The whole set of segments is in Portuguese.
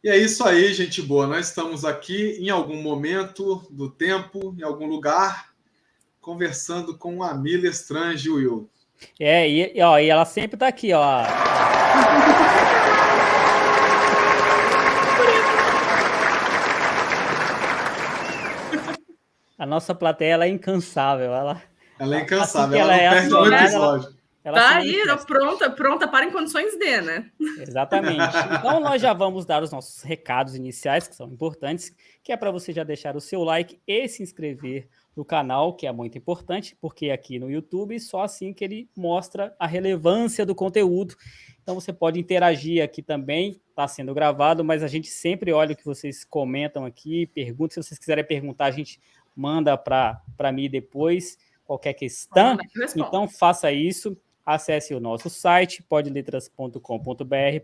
E é isso aí, gente boa. Nós estamos aqui em algum momento do tempo, em algum lugar, conversando com a Mila Strange, Will. E ela sempre tá aqui, ó. A nossa plateia, ela é incansável. Ela é assim incansável, que ela não é perde um acionada, episódio. ela Tá se aí, manifesta. pronta para em condições de, né? Exatamente. Então, nós já vamos dar os nossos recados iniciais, que são importantes, que é para você já deixar o seu like e se inscrever no canal, que é muito importante, porque aqui no YouTube, só assim que ele mostra a relevância do conteúdo. Então, você pode interagir aqui também, está sendo gravado, mas a gente sempre olha o que vocês comentam aqui, pergunta. Se vocês quiserem perguntar, a gente manda para mim depois, qualquer questão. Então, faça isso. Acesse o nosso site, podletras.com.br,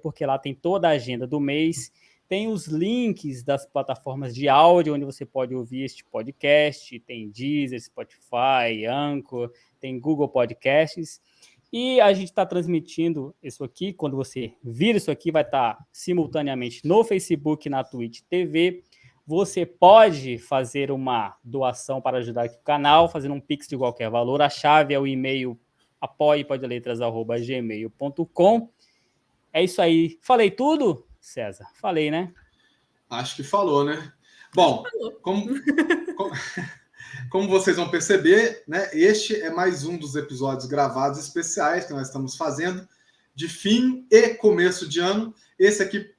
porque lá tem toda a agenda do mês, tem os links das plataformas de áudio, onde você pode ouvir este podcast, tem Deezer, Spotify, Anchor, tem Google Podcasts, e a gente está transmitindo isso aqui, quando você vir isso aqui, vai estar simultaneamente no Facebook e na Twitch TV. Você pode fazer uma doação para ajudar aqui o canal, fazendo um Pix de qualquer valor, a chave é o e-mail apoie.podletras@gmail.com. É isso aí. Falei tudo, César? Falei, né? Acho que falou, né? Bom, como vocês vão perceber, né, este é mais um dos episódios gravados especiais que nós estamos fazendo de fim e começo de ano. Esse aqui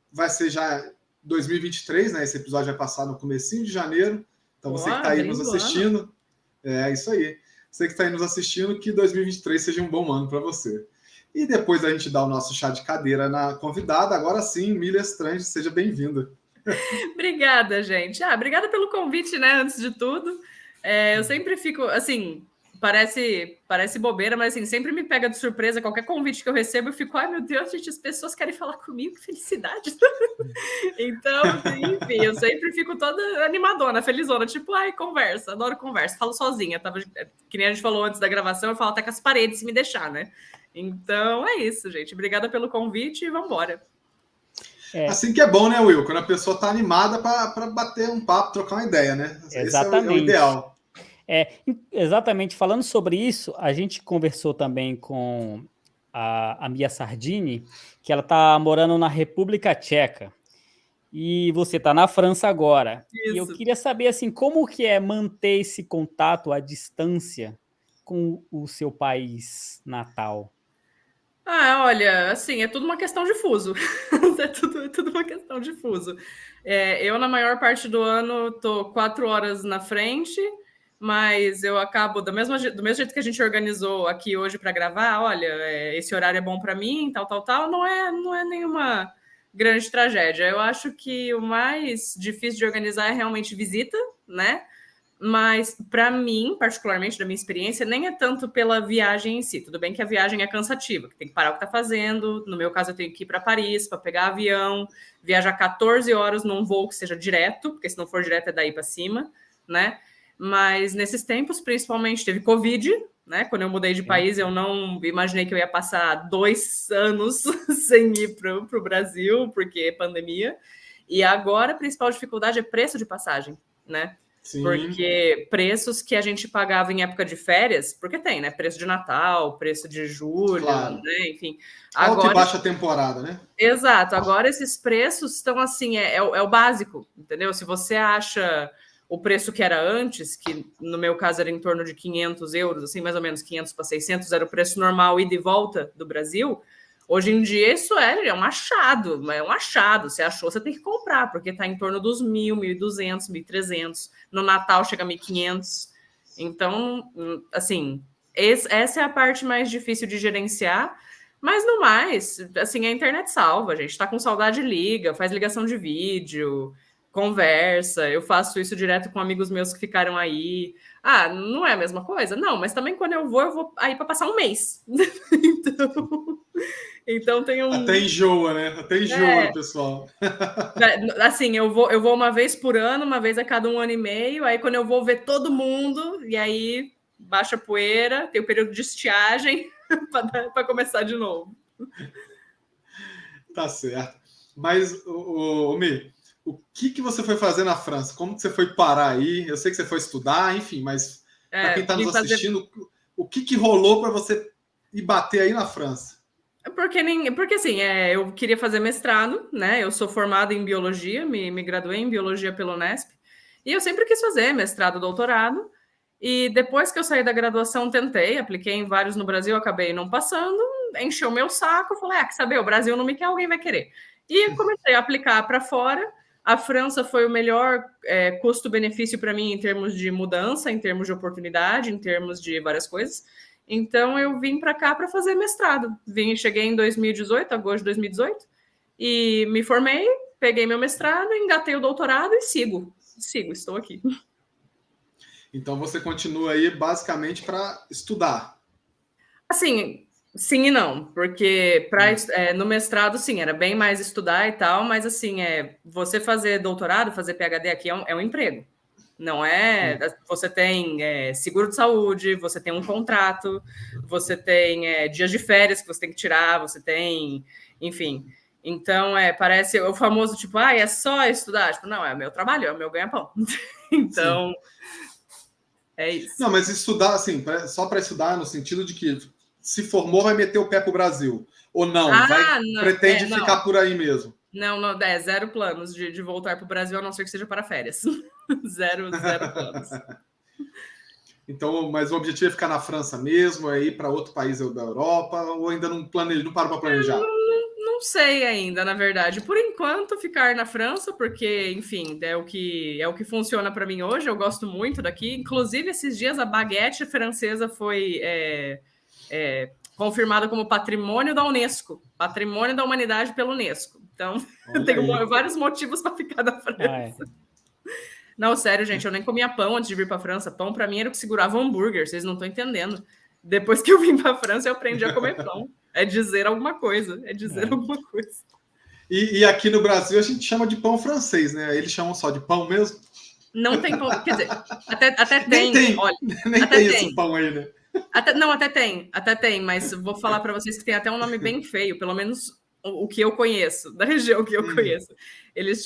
vai ser já 2023, né? Esse episódio vai passar no comecinho de janeiro. Então você que está aí nos assistindo, é isso aí. Você que está aí nos assistindo, que 2023 seja um bom ano para você. E depois da gente dar o nosso chá de cadeira na convidada, agora sim, Mila Strange, seja bem-vinda. Obrigada, gente. Obrigada pelo convite, né? Antes de tudo. Eu sempre fico, assim, parece bobeira, mas assim, sempre me pega de surpresa qualquer convite que eu recebo, eu fico, ai meu Deus, gente, as pessoas querem falar comigo, que felicidade. Então, enfim, eu sempre fico toda animadona, felizona, tipo, ai, conversa, adoro conversa, falo sozinha, que nem a gente falou antes da gravação, eu falo até com as paredes se me deixar, né? Então é isso, gente. Obrigada pelo convite e vamos embora. Assim que é bom, né, Will? Quando a pessoa tá animada para bater um papo, trocar uma ideia, né? Exatamente. Esse é o ideal. Exatamente. Falando sobre isso, a gente conversou também com a Mia Sardini, que ela está morando na República Tcheca. E você está na França agora. Isso. E eu queria saber, assim, como que é manter esse contato à distância com o seu país natal? Olha, assim, é tudo uma questão de fuso. é tudo uma questão de fuso. Eu, na maior parte do ano, tô 4 horas na frente, mas eu acabo, do mesmo jeito que a gente organizou aqui hoje para gravar, olha, esse horário é bom para mim, tal, não é nenhuma grande tragédia. Eu acho que o mais difícil de organizar é realmente visita, né? Mas, para mim, particularmente, da minha experiência, nem é tanto pela viagem em si. Tudo bem que a viagem é cansativa, que tem que parar o que está fazendo. No meu caso, eu tenho que ir para Paris para pegar avião, viajar 14 horas num voo que seja direto, porque se não for direto é daí para cima, né? Mas nesses tempos, principalmente, teve Covid, né? Quando eu mudei de país, eu não imaginei que eu ia passar 2 anos sem ir para o Brasil, porque é pandemia. E agora a principal dificuldade é preço de passagem, né? Sim. Porque preços que a gente pagava em época de férias, porque tem, né? Preço de Natal, preço de julho, claro, né? Enfim. Alta e baixa temporada, né? Exato. Agora esses preços estão assim, é o básico, entendeu? Se você acha o preço que era antes, que no meu caso era em torno de 500 euros, assim, mais ou menos 500 para 600, era o preço normal ida e volta do Brasil. Hoje em dia isso é um achado, é um achado. Você achou, você tem que comprar, porque está em torno dos 1.000, 1.200, 1.300. No Natal chega a 1.500. Então, assim, essa é a parte mais difícil de gerenciar. Mas no mais, assim, a internet salva. A gente está com saudade, liga, faz ligação de vídeo, conversa. Eu faço isso direto com amigos meus que ficaram aí. Não é a mesma coisa? Não, mas também quando eu vou aí para passar um mês. Então tem um. Até enjoa, né? Até enjoa o pessoal. Assim, eu vou uma vez por ano, uma vez a cada 1 ano e meio. Aí quando eu vou ver todo mundo, e aí baixa a poeira, tem o período de estiagem para começar de novo. Tá certo. Mas, Mi, o que você foi fazer na França? Como que você foi parar aí? Eu sei que você foi estudar, enfim, mas para quem está nos assistindo, o que rolou para você ir bater aí na França? Porque assim, eu queria fazer mestrado, né? Eu sou formada em biologia, me graduei em biologia pela Unesp, e eu sempre quis fazer mestrado, doutorado. E depois que eu saí da graduação, tentei, apliquei em vários no Brasil, acabei não passando, encheu meu saco, falei, quer saber, o Brasil não me quer, alguém vai querer. E comecei a aplicar para fora. A França foi o melhor custo-benefício para mim em termos de mudança, em termos de oportunidade, em termos de várias coisas. Então, eu vim para cá para fazer mestrado. Cheguei em 2018, agosto de 2018, e me formei, peguei meu mestrado, engatei o doutorado e sigo, estou aqui. Então, você continua aí basicamente para estudar? Assim, sim e não, porque no mestrado, sim, era bem mais estudar e tal, mas assim, você fazer doutorado, fazer PhD aqui é um emprego. Não é. Você tem seguro de saúde, você tem um contrato, você tem dias de férias que você tem que tirar, você tem. Enfim. Então, parece o famoso tipo, é só estudar. Tipo, não, é meu trabalho, é o meu ganha-pão. Então, sim. É isso. Não, mas estudar, assim, só para estudar no sentido de que se formou, vai meter o pé para o Brasil. Ou não? Pretende ficar por aí mesmo? Não, zero planos de voltar para o Brasil, a não ser que seja para férias. zero planos. Então, mas o objetivo é ficar na França mesmo, é ir para outro país da Europa, ou ainda não parou para planejar? Não sei ainda, na verdade. Por enquanto, ficar na França, porque, enfim, é o que funciona para mim hoje. Eu gosto muito daqui. Inclusive, esses dias a baguete francesa foi confirmada como patrimônio da Unesco, patrimônio da humanidade pela Unesco. Então, eu tenho vários motivos para ficar na França. Não, sério, gente, eu nem comia pão antes de vir para a França. Pão, para mim, era o que segurava o hambúrguer, vocês não estão entendendo. Depois que eu vim para a França, eu aprendi a comer pão. É dizer alguma coisa, alguma coisa. E aqui no Brasil, a gente chama de pão francês, né? Eles chamam só de pão mesmo? Não tem pão, quer dizer, até tem. Nem tem esse pão aí, né? Até tem, mas vou falar para vocês que tem até um nome bem feio, pelo menos o que eu conheço, da região que eu conheço. Eles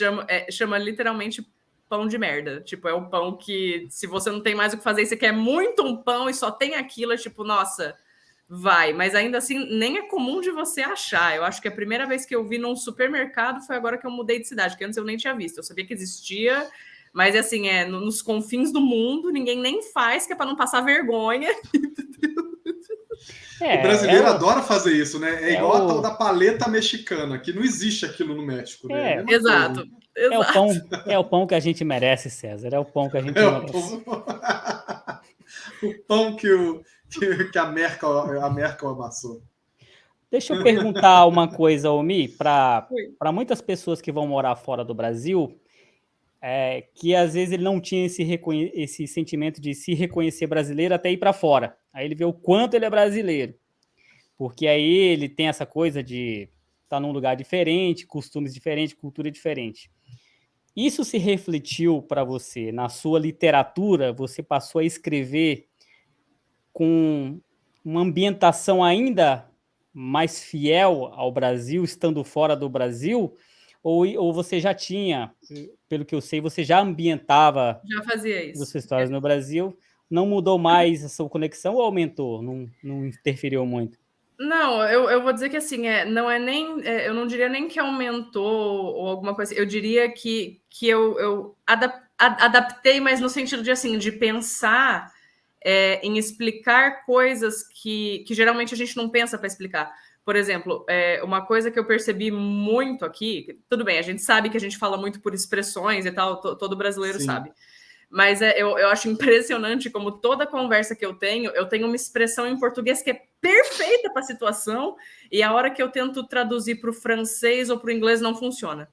chama literalmente pão de merda. Tipo, é o pão que, se você não tem mais o que fazer e você quer muito um pão e só tem aquilo, é tipo, nossa, vai. Mas ainda assim, nem é comum de você achar. Eu acho que a primeira vez que eu vi num supermercado foi agora que eu mudei de cidade, que antes eu nem tinha visto. Eu sabia que existia, mas assim, nos confins do mundo, ninguém nem faz, que é para não passar vergonha. O brasileiro adora fazer isso, né? É igual a tal da paleta mexicana, que não existe aquilo no México, né? Exato. É o pão que a gente merece, César. É o pão que a gente merece. O pão que a Merkel amassou. Deixa eu perguntar uma coisa, Omi, para muitas pessoas que vão morar fora do Brasil, que às vezes ele não tinha esse sentimento de se reconhecer brasileiro até ir para fora. Aí ele vê o quanto ele é brasileiro. Porque aí ele tem essa coisa de estar num lugar diferente, costumes diferentes, cultura diferente. Isso se refletiu para você na sua literatura? Você passou a escrever com uma ambientação ainda mais fiel ao Brasil, estando fora do Brasil? Ou você já tinha, pelo que eu sei, você já ambientava já fazia isso. Suas histórias no Brasil? Não mudou mais a sua conexão ou aumentou? Não interferiu muito? Não, eu vou dizer que assim, não é nem, eu não diria nem que aumentou ou alguma coisa, eu diria que eu adaptei, mas no sentido de assim, de pensar em explicar coisas que geralmente a gente não pensa para explicar. Por exemplo, uma coisa que eu percebi muito aqui, tudo bem, a gente sabe que a gente fala muito por expressões e tal, todo brasileiro sabe. Mas eu acho impressionante como toda conversa que eu tenho uma expressão em português que é perfeita para a situação, e a hora que eu tento traduzir para o francês ou para o inglês não funciona.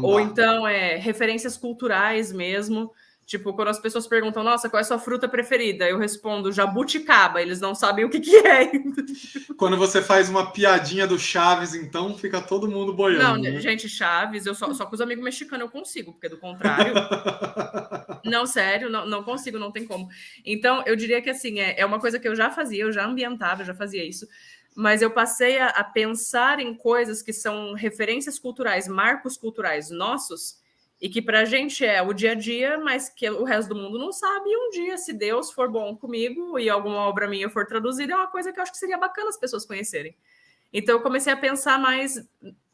Ou então, referências culturais mesmo. Tipo, quando as pessoas perguntam, nossa, qual é a sua fruta preferida? Eu respondo, jabuticaba. Eles não sabem o que é. Quando você faz uma piadinha do Chaves, então, fica todo mundo boiando. Não, né? Gente, Chaves, eu só com os amigos mexicanos eu consigo, porque do contrário... Não, sério, não consigo, não tem como. Então, eu diria que assim, é uma coisa que eu já fazia, eu já ambientava, eu já fazia isso. mas eu passei a pensar em coisas que são referências culturais, marcos culturais nossos, e que para a gente é o dia a dia, mas que o resto do mundo não sabe, e um dia, se Deus for bom comigo e alguma obra minha for traduzida, é uma coisa que eu acho que seria bacana as pessoas conhecerem. Então eu comecei a pensar mais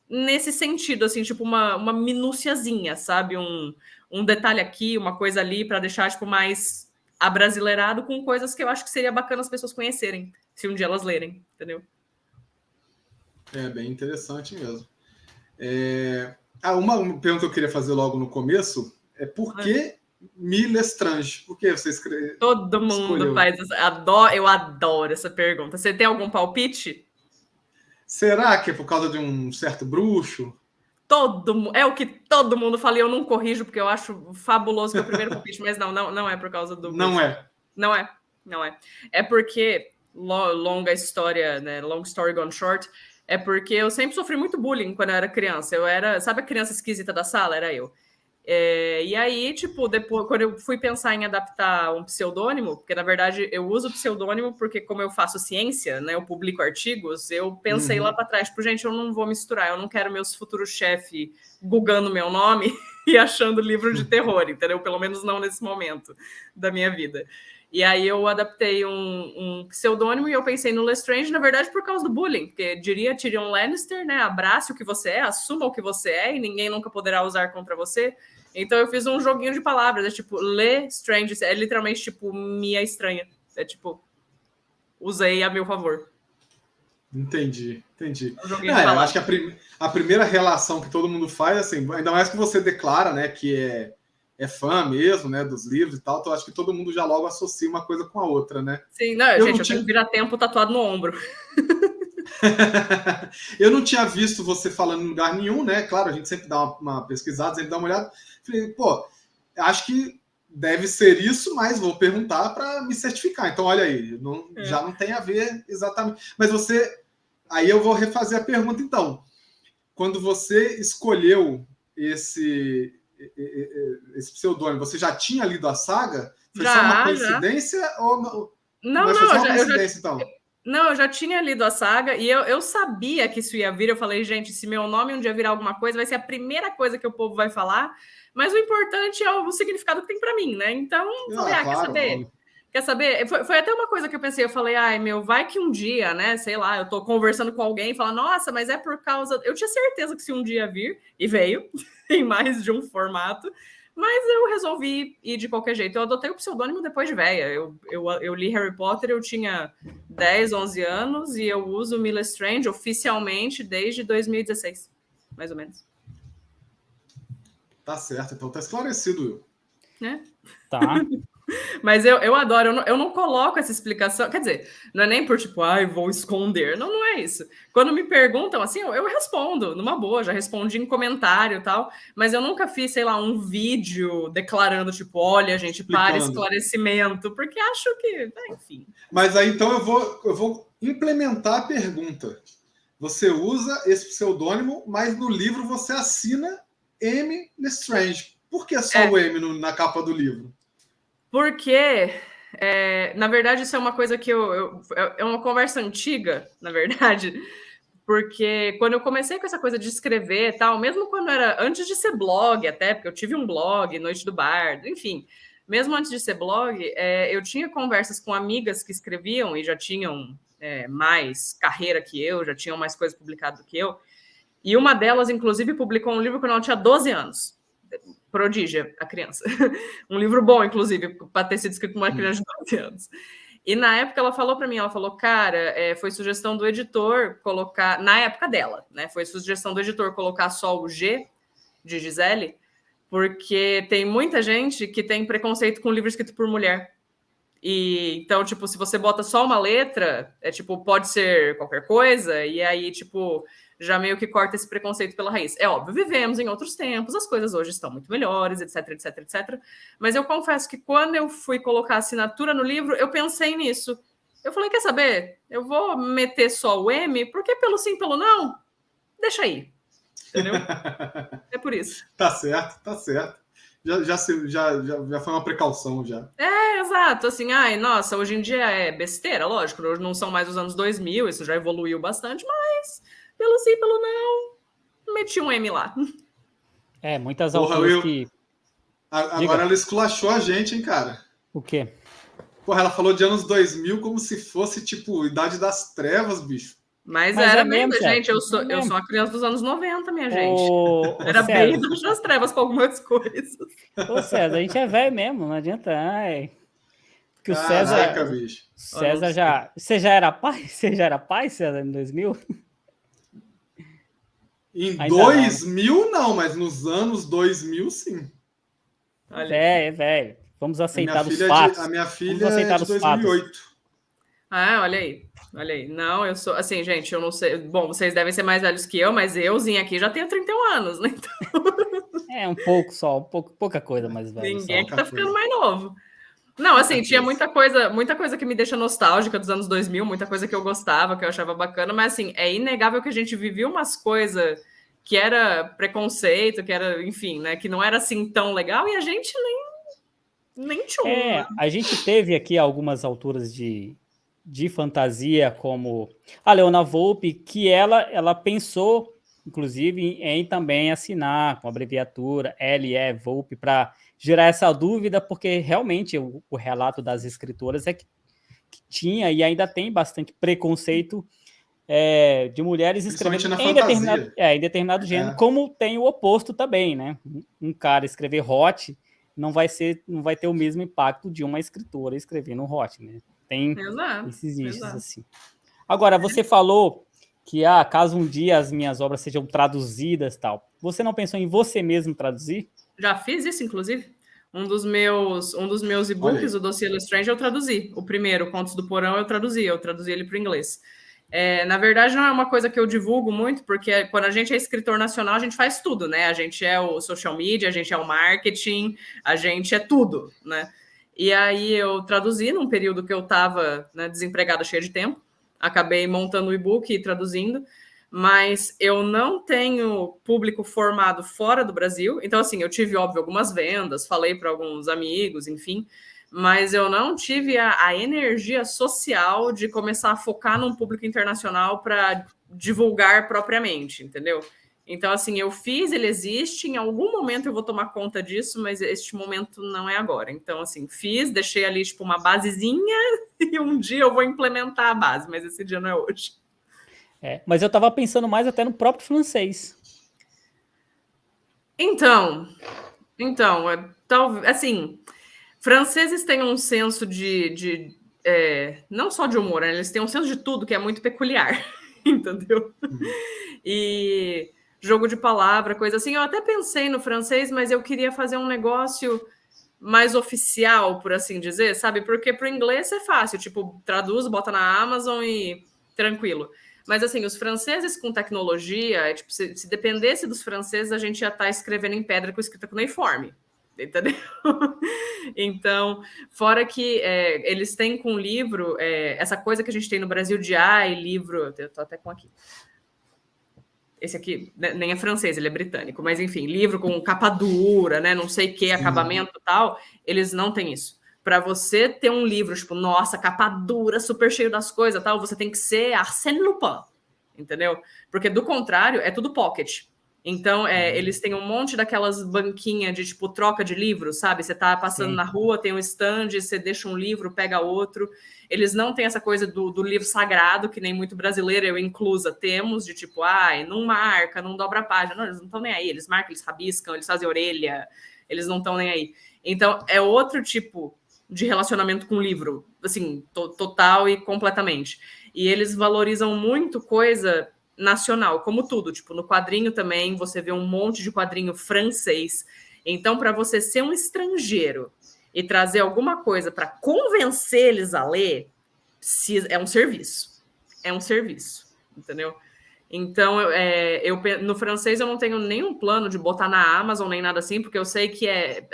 nesse sentido, assim, tipo uma minuciazinha, sabe? Um detalhe aqui, uma coisa ali, para deixar tipo mais abrasileirado com coisas que eu acho que seria bacana as pessoas conhecerem, se um dia elas lerem, entendeu? É bem interessante mesmo. Uma pergunta que eu queria fazer logo no começo é por que Mille Lestrange? Por que você escolheu? Todo mundo faz isso. Eu adoro essa pergunta. Você tem algum palpite? Será que é por causa de um certo bruxo? É o que todo mundo fala e eu não corrijo, porque eu acho fabuloso que é o primeiro palpite, mas não é por causa do bruxo. Não é. Não é. É porque, longa história, né? Long story gone short, é porque eu sempre sofri muito bullying quando eu era criança. Sabe a criança esquisita da sala? Era eu. E aí, tipo, depois, quando eu fui pensar em adaptar um pseudônimo, porque na verdade eu uso pseudônimo porque, como eu faço ciência, né, eu publico artigos, eu pensei lá para trás, tipo, gente, eu não vou misturar, eu não quero meus futuros chefes googando meu nome e achando livro de terror, entendeu? Pelo menos não nesse momento da minha vida. E aí eu adaptei um pseudônimo e eu pensei no Lestrange, na verdade, por causa do bullying, porque diria Tyrion Lannister, né? Abrace o que você é, assuma o que você é e ninguém nunca poderá usar contra você. Então eu fiz um joguinho de palavras, é tipo, Lestrange, é literalmente tipo, Mia estranha. É tipo, usei a meu favor. Entendi. Eu acho que a primeira relação que todo mundo faz, assim, ainda mais que você declara, né, que é fã mesmo, né, dos livros e tal, então acho que todo mundo já logo associa uma coisa com a outra, né? Sim, eu tenho vira-tempo tatuado no ombro. Eu não tinha visto você falando em lugar nenhum, né? Claro, a gente sempre dá uma pesquisada, sempre dá uma olhada. Falei, pô, acho que deve ser isso, mas vou perguntar para me certificar. Então, olha aí, já não tem a ver exatamente. Mas aí eu vou refazer a pergunta, então. Quando você escolheu esse pseudônimo, você já tinha lido a saga? Foi só uma coincidência? Ou não? Mas foi só uma coincidência, então? Não, eu já tinha lido a saga e eu sabia que isso ia vir. Eu falei, gente, se meu nome um dia virar alguma coisa, vai ser a primeira coisa que o povo vai falar. Mas o importante é o significado que tem para mim, né? Então, falei, claro, quer saber? Quer saber? Foi até uma coisa que eu pensei, eu falei, vai que um dia, né, sei lá, eu tô conversando com alguém e fala, nossa, mas é por causa... Eu tinha certeza que se um dia vir, e veio, em mais de um formato, mas eu resolvi ir de qualquer jeito. Eu adotei o pseudônimo depois de véia. Eu li Harry Potter, eu tinha 10, 11 anos, e eu uso Mille Lestrange oficialmente desde 2016, mais ou menos. Tá certo, então tá esclarecido. Né? Tá. Mas eu adoro, eu não coloco essa explicação, quer dizer, não é nem por tipo, vou esconder, não é isso. Quando me perguntam assim, eu respondo, numa boa, já respondi em comentário e tal, mas eu nunca fiz, sei lá, um vídeo declarando, tipo, olha, gente, para esclarecimento, porque acho que, enfim. Mas aí então eu vou implementar a pergunta. Você usa esse pseudônimo, mas no livro você assina M. Lestrange. Por que só o M na capa do livro? Porque, na verdade, isso é uma coisa que é uma conversa antiga, na verdade, porque quando eu comecei com essa coisa de escrever e tal, mesmo quando era antes de ser blog até, porque eu tive um blog, Noite do Bardo, enfim, mesmo antes de ser blog, eu tinha conversas com amigas que escreviam e já tinham mais carreira que eu, já tinham mais coisas publicadas do que eu, e uma delas, inclusive, publicou um livro quando ela tinha 12 anos. Prodígia, a criança. Um livro bom, inclusive, para ter sido escrito por uma criança de 12 anos. E na época ela falou para mim, cara, foi sugestão do editor colocar, na época dela, né? Foi sugestão do editor colocar só o G de Gisele, porque tem muita gente que tem preconceito com livro escrito por mulher. E então, tipo, se você bota só uma letra, tipo, pode ser qualquer coisa, e aí, tipo, já meio que corta esse preconceito pela raiz. É óbvio, vivemos em outros tempos, as coisas hoje estão muito melhores, etc. Mas eu confesso que quando eu fui colocar a assinatura no livro, eu pensei nisso. Eu falei, quer saber? Eu vou meter só o M, porque pelo sim, pelo não, deixa aí. Entendeu? É por isso. Tá certo. já foi uma precaução já. Exato, assim, ai, nossa, hoje em dia é besteira, lógico, hoje não são mais os anos 2000, isso já evoluiu bastante, mas pelo sim, pelo não, meti um M lá. Muitas alturas que... Agora ela esculachou a gente, hein, cara? O quê? Porra, ela falou de anos 2000 como se fosse, tipo, Idade das Trevas, bicho. Mas era mesmo, gente. Eu sou uma criança dos anos 90, minha gente. Era bem Idade das Trevas com algumas coisas. Ô, César, a gente é velho mesmo, não adianta. Porque Caraca, bicho. César já... Você já era pai? Você já era pai, César, em 2000? Em 2000, não, mas nos anos 2000, sim. Velho. Vamos aceitar os fatos. A minha filha é de 2008. Olha aí. Não, eu sou... Assim, gente, eu não sei... Bom, vocês devem ser mais velhos que eu, mas euzinho aqui já tenho 31 anos, né? Então... um pouco só. Pouca coisa mais velho. Ninguém aqui tá ficando mais novo. Não, assim, tinha muita coisa que me deixa nostálgica dos anos 2000, muita coisa que eu gostava, que eu achava bacana, mas, assim, é inegável que a gente vivia umas coisas que era preconceito, que era, enfim, né, que não era assim tão legal, e a gente nem tinha. A gente teve aqui algumas alturas de fantasia, como a Leona Volpe, que ela pensou, inclusive, em também assinar com a abreviatura LE Volpe, para gerar essa dúvida, porque realmente o relato das escritoras é que tinha e ainda tem bastante preconceito de mulheres escrevendo em determinado gênero, como tem o oposto também, né? Um cara escrever hot não vai ter o mesmo impacto de uma escritora escrevendo hot, né? Tem esses nichos assim. Agora, você falou que caso um dia as minhas obras sejam traduzidas, tal, você não pensou em você mesmo traduzir? Já fiz isso, inclusive. Um dos meus e-books, o Dossiê Lestrange, eu traduzi. O primeiro, Contos do Porão, eu traduzi ele para o inglês. Na verdade, não é uma coisa que eu divulgo muito, porque quando a gente é escritor nacional, a gente faz tudo, né? A gente é o social media, a gente é o marketing, a gente é tudo, né? E aí eu traduzi num período que eu estava, né, desempregada, cheia de tempo. Acabei montando o e-book e traduzindo. Mas eu não tenho público formado fora do Brasil. Então, assim, eu tive, óbvio, algumas vendas, falei para alguns amigos, enfim, mas eu não tive a energia social de começar a focar num público internacional para divulgar propriamente, entendeu? Então, assim, eu fiz, ele existe, em algum momento eu vou tomar conta disso, mas este momento não é agora. Então, assim, fiz, deixei ali, tipo, uma basezinha e um dia eu vou implementar a base, mas esse dia não é hoje. Mas eu estava pensando mais até no próprio francês. Então, assim, franceses têm um senso de não só de humor, né? Eles têm um senso de tudo que é muito peculiar, entendeu? E jogo de palavra, coisa assim. Eu até pensei no francês, mas eu queria fazer um negócio mais oficial, por assim dizer, sabe? Porque para o inglês é fácil, tipo, traduz, bota na Amazon e tranquilo. Mas, assim, os franceses com tecnologia, tipo, se dependesse dos franceses, a gente ia estar escrevendo em pedra com escrita cuneiforme, entendeu? Então, fora que eles têm com livro, essa coisa que a gente tem no Brasil de livro... Eu tô até com aqui. Esse aqui nem é francês, ele é britânico, mas, enfim, livro com capa dura, né, não sei o que, acabamento e tal, eles não têm isso. Para você ter um livro, tipo, nossa, capa dura, super cheio das coisas, tal, você tem que ser Arsène Lupin, entendeu? Porque, do contrário, é tudo pocket. Então, eles têm um monte daquelas banquinhas de, tipo, troca de livros, sabe? Você tá passando na rua, tem um stand, você deixa um livro, pega outro. Eles não têm essa coisa do livro sagrado, que nem muito brasileiro, eu inclusa, temos, de tipo, não marca, não dobra a página. Não, eles não estão nem aí. Eles marcam, eles rabiscam, eles fazem orelha, eles não estão nem aí. Então, é outro tipo de relacionamento com o livro, assim, total e completamente. E eles valorizam muito coisa nacional, como tudo, tipo, no quadrinho também, você vê um monte de quadrinho francês. Então, para você ser um estrangeiro e trazer alguma coisa para convencer eles a ler, é um serviço. É um serviço, entendeu? Então, no francês eu não tenho nenhum plano de botar na Amazon, nem nada assim, porque eu sei que é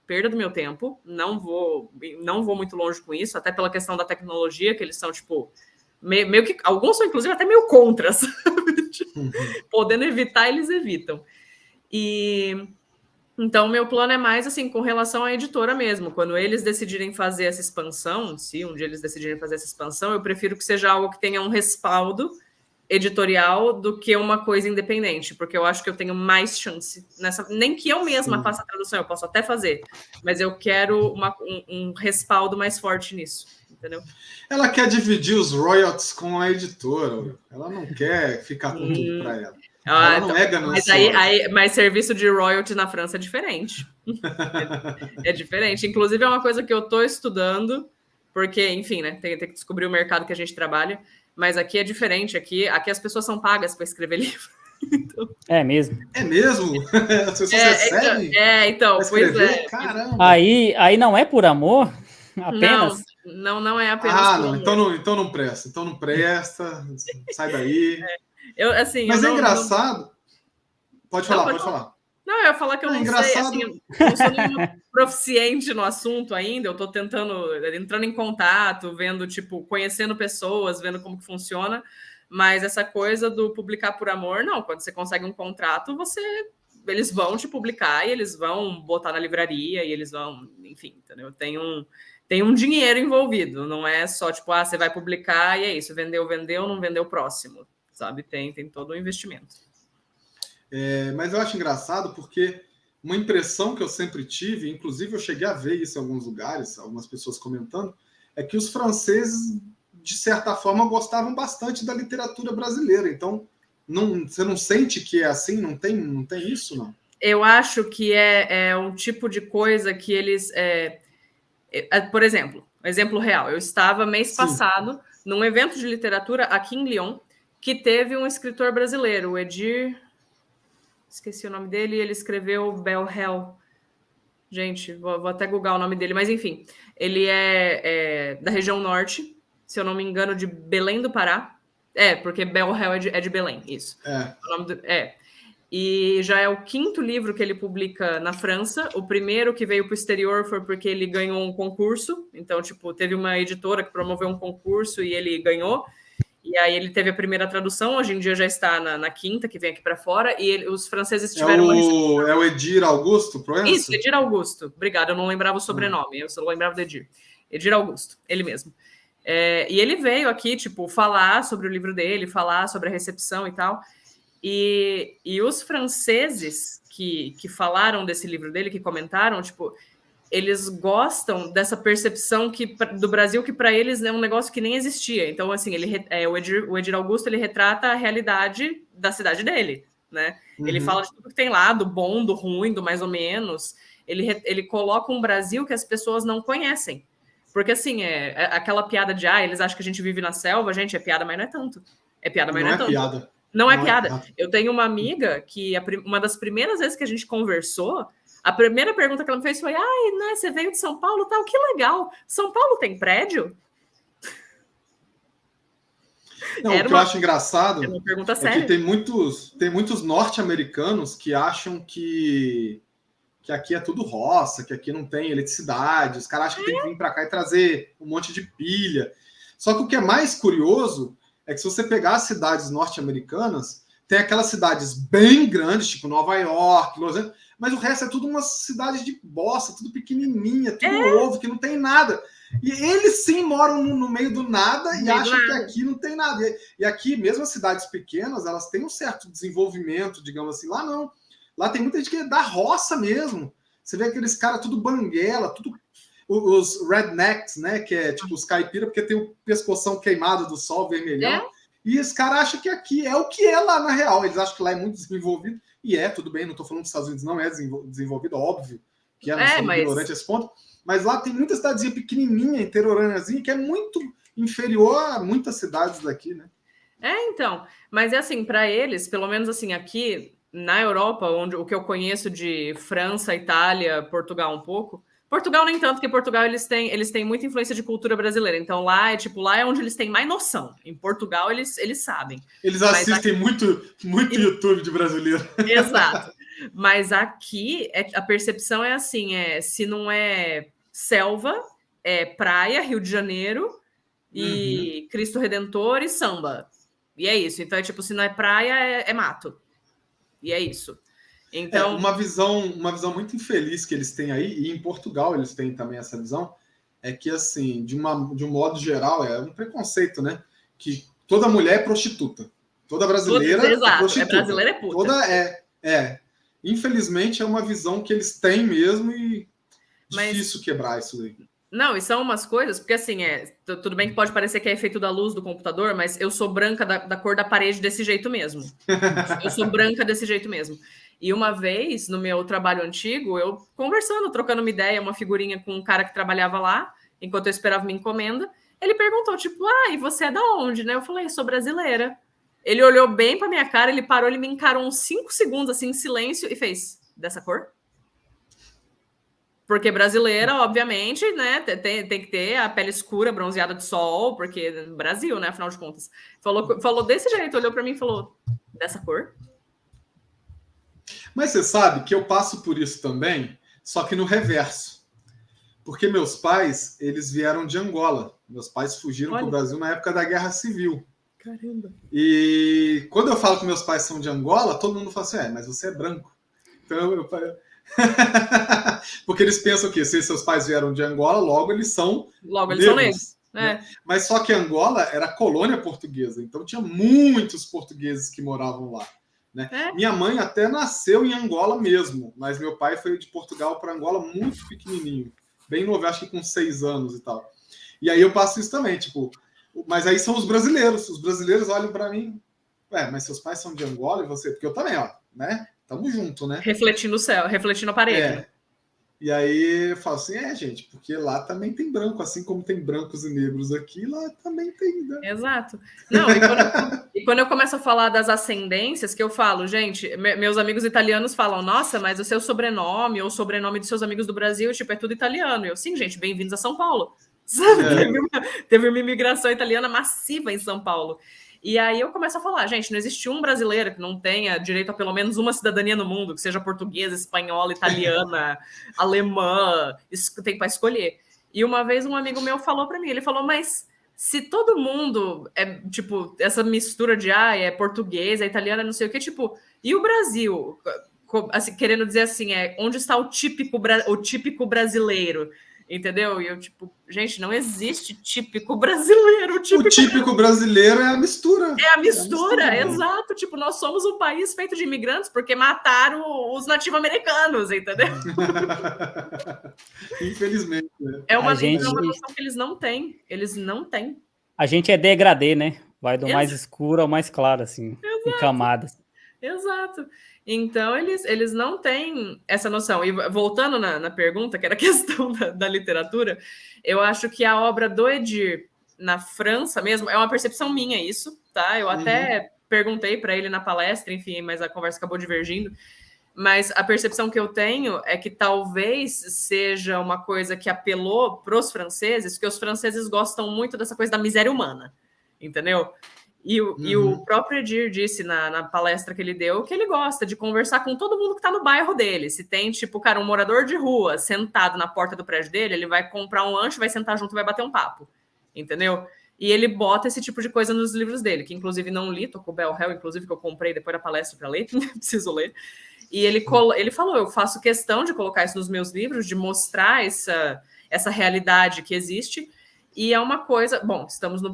perda do meu tempo, não vou muito longe com isso, até pela questão da tecnologia, que eles são, tipo, meio que, alguns são, inclusive, até meio contra, sabe? Podendo evitar, eles evitam. Então, meu plano é mais assim, com relação à editora mesmo. Quando eles decidirem fazer essa expansão, se um dia eles decidirem fazer essa expansão, eu prefiro que seja algo que tenha um respaldo editorial do que uma coisa independente, porque eu acho que eu tenho mais chance nessa. Nem que eu mesma faça a tradução, eu posso até fazer, mas eu quero um respaldo mais forte nisso, entendeu? Ela quer dividir os royalties com a editora, ela não quer ficar com tudo para ela. Ela não é gananciosa. Mas serviço de royalty na França é diferente. É diferente. Inclusive, é uma coisa que eu estou estudando, porque, enfim, né? Tem que descobrir o mercado que a gente trabalha. Mas aqui é diferente. Aqui as pessoas são pagas para escrever livro. Então... É mesmo? É mesmo? As pessoas recebem? Então, pois é. Caramba. Aí não é por amor? Apenas? Não é apenas por amor. Então não presta. Então não presta. Sai daí. Mas é engraçado. Pode falar. Não, eu ia falar que eu não engraçado. Sei, assim, eu não sou nenhuma proficiente no assunto ainda, eu estou entrando em contato, vendo, conhecendo pessoas, vendo como que funciona, mas essa coisa do publicar por amor, não, quando você consegue um contrato, eles vão te publicar e eles vão botar na livraria e eles vão, enfim, entendeu? Tem um dinheiro envolvido, não é só, você vai publicar e é isso, vendeu, não vendeu o próximo, sabe? Tem todo um investimento. Mas eu acho engraçado porque uma impressão que eu sempre tive, inclusive eu cheguei a ver isso em alguns lugares, algumas pessoas comentando, é que os franceses, de certa forma, gostavam bastante da literatura brasileira. Então, você não sente que é assim? Não tem isso, não? Eu acho que é um tipo de coisa que eles... por exemplo, um exemplo real. Eu estava mês passado num evento de literatura aqui em Lyon, que teve um escritor brasileiro, o Edir... Esqueci o nome dele, ele escreveu Bell Hell. Gente, vou até googar o nome dele, mas enfim. Ele é da região norte, se eu não me engano, de Belém do Pará. Porque Bell Hell é de Belém, isso. E já é o 5º livro que ele publica na França. O primeiro que veio para o exterior foi porque ele ganhou um concurso. Então, teve uma editora que promoveu um concurso e ele ganhou. E aí ele teve a primeira tradução, hoje em dia já está na 5ª, que vem aqui para fora, e os franceses tiveram... É o Edir Augusto, Proença? Isso, Edir Augusto. Obrigado, eu não lembrava o sobrenome, eu só lembrava do Edir. Edir Augusto, ele mesmo. E ele veio aqui, falar sobre o livro dele, falar sobre a recepção e tal. E os franceses que falaram desse livro dele, que comentaram, eles gostam dessa percepção do Brasil que para eles é um negócio que nem existia. Então, assim, o Edir Augusto, ele retrata a realidade da cidade dele, né? Uhum. Ele fala de tudo que tem lá, do bom, do ruim, do mais ou menos. Ele coloca um Brasil que as pessoas não conhecem. Porque, assim, aquela piada de, eles acham que a gente vive na selva, gente, é piada, mas não é tanto. É piada, mas não é tanto. Piada. Não é piada. Eu tenho uma amiga que, uma das primeiras vezes que a gente conversou, a primeira pergunta que ela me fez foi: você veio de São Paulo, tal, que legal. São Paulo tem prédio? Não, o que eu acho engraçado uma pergunta é séria. que tem muitos norte-americanos que acham que aqui é tudo roça, que aqui não tem eletricidade, os caras acham que tem que vir para cá e trazer um monte de pilha. Só que o que é mais curioso é que se você pegar as cidades norte-americanas, tem aquelas cidades bem grandes, tipo Nova York, Los Angeles, mas o resto é tudo uma cidade de bosta, tudo pequenininha, tudo ovo, que não tem nada. E eles sim moram no meio do nada e acham que aqui não tem nada. E aqui, mesmo as cidades pequenas, elas têm um certo desenvolvimento, digamos assim. Lá não. Lá tem muita gente que é da roça mesmo. Você vê aqueles caras tudo banguela, tudo... Os rednecks, né? Que é tipo os caipira, porque tem o pescoção queimado do sol, vermelhão. E os caras acham que aqui é o que é lá na real. Eles acham que lá é muito desenvolvido. E tudo bem, não estou falando que os Estados Unidos não é desenvolvido, óbvio. Que não somos ignorantes a esse ponto. Mas lá tem muita cidadezinha pequenininha, interiorâneazinha, que é muito inferior a muitas cidades daqui, né? Então. Mas é assim, para eles, pelo menos assim, aqui na Europa, onde o que eu conheço de França, Itália, Portugal um pouco... Portugal nem tanto, porque Portugal eles têm muita influência de cultura brasileira. Então lá é onde eles têm mais noção. Em Portugal eles sabem. Eles assistem muito YouTube de brasileiro. Exato. Mas aqui a percepção é assim, se não é selva, é praia, Rio de Janeiro e Cristo Redentor e samba. E é isso. Então se não é praia, é mato. E é isso. Então, uma visão muito infeliz que eles têm aí, e em Portugal eles têm também essa visão, é que, assim, de um modo geral, é um preconceito, né? Que toda mulher é prostituta. Toda brasileira é prostituta. Brasileira é puta. Toda infelizmente, é uma visão que eles têm mesmo e difícil quebrar isso aí. Não, e são umas coisas, porque assim, tudo bem que pode parecer que é efeito da luz do computador, mas eu sou branca da cor da parede desse jeito mesmo. Eu sou branca desse jeito mesmo. E uma vez, no meu trabalho antigo, eu conversando, trocando uma ideia, uma figurinha com um cara que trabalhava lá, enquanto eu esperava minha encomenda, ele perguntou, tipo, e você é da onde, né? Eu falei, sou brasileira. Ele olhou bem pra minha cara, ele parou, ele me encarou uns 5 segundos, assim, em silêncio, e fez, dessa cor? Porque brasileira, obviamente, né, tem que ter a pele escura, bronzeada de sol, porque Brasil, né, afinal de contas. Falou desse jeito, olhou para mim e falou, dessa cor? Mas você sabe que eu passo por isso também, só que no reverso. Porque meus pais, eles vieram de Angola. Meus pais fugiram para o Brasil na época da Guerra Civil. Caramba. E quando eu falo que meus pais são de Angola, todo mundo fala assim, mas você é branco. Então eu porque eles pensam que se seus pais vieram de Angola, logo eles são negros. Né? Mas só que Angola era colônia portuguesa, então tinha muitos portugueses que moravam lá. Né? Minha mãe até nasceu em Angola mesmo, mas meu pai foi de Portugal para Angola muito pequenininho, bem novo, acho que com 6 anos e tal. E aí eu passo isso também, tipo, mas aí são os brasileiros olham para mim, mas seus pais são de Angola e você, porque eu também, né? Tamo junto, né? Refletindo o céu, refletindo a parede. Né? E aí eu falo assim, gente, porque lá também tem branco, assim como tem brancos e negros aqui, lá também tem, né? Exato. Não, e quando eu começo a falar das ascendências, que eu falo, gente, meus amigos italianos falam, nossa, mas o seu sobrenome ou o sobrenome de seus amigos do Brasil, tipo, é tudo italiano. Eu, sim, gente, bem-vindos a São Paulo. Sabe? Teve uma imigração italiana massiva em São Paulo. E aí eu começo a falar, gente, não existe um brasileiro que não tenha direito a pelo menos uma cidadania no mundo, que seja portuguesa, espanhola, italiana, alemã, isso tem para escolher. E uma vez um amigo meu falou para mim, ele falou, mas se todo mundo é, tipo, essa mistura de, é português, é italiana, não sei o que, tipo, e o Brasil? Assim, querendo dizer assim, onde está o típico brasileiro? Entendeu? E eu, tipo, gente, não existe típico brasileiro. O típico brasileiro é a mistura. É a mistura, exato. Tipo, nós somos um país feito de imigrantes porque mataram os nativo-americanos, entendeu? Infelizmente. É uma noção que eles não têm. Eles não têm. A gente é degradê, né? Vai do mais escuro ao mais claro, assim, em camadas. Exato. Então, eles não têm essa noção. E voltando na pergunta, que era a questão da literatura, eu acho que a obra do Edir, na França mesmo, é uma percepção minha isso, tá? Eu até perguntei para ele na palestra, enfim, mas a conversa acabou divergindo. Mas a percepção que eu tenho é que talvez seja uma coisa que apelou para os franceses, porque os franceses gostam muito dessa coisa da miséria humana, entendeu? E o próprio Edir disse na palestra que ele deu que ele gosta de conversar com todo mundo que está no bairro dele. Se tem, tipo, cara, um morador de rua sentado na porta do prédio dele, ele vai comprar um lanche, vai sentar junto e vai bater um papo. Entendeu? E ele bota esse tipo de coisa nos livros dele, que inclusive não li, tô com o Bell Hell, inclusive, que eu comprei depois da palestra para ler, preciso ler. E ele falou, eu faço questão de colocar isso nos meus livros, de mostrar essa realidade que existe. E é uma coisa... Bom,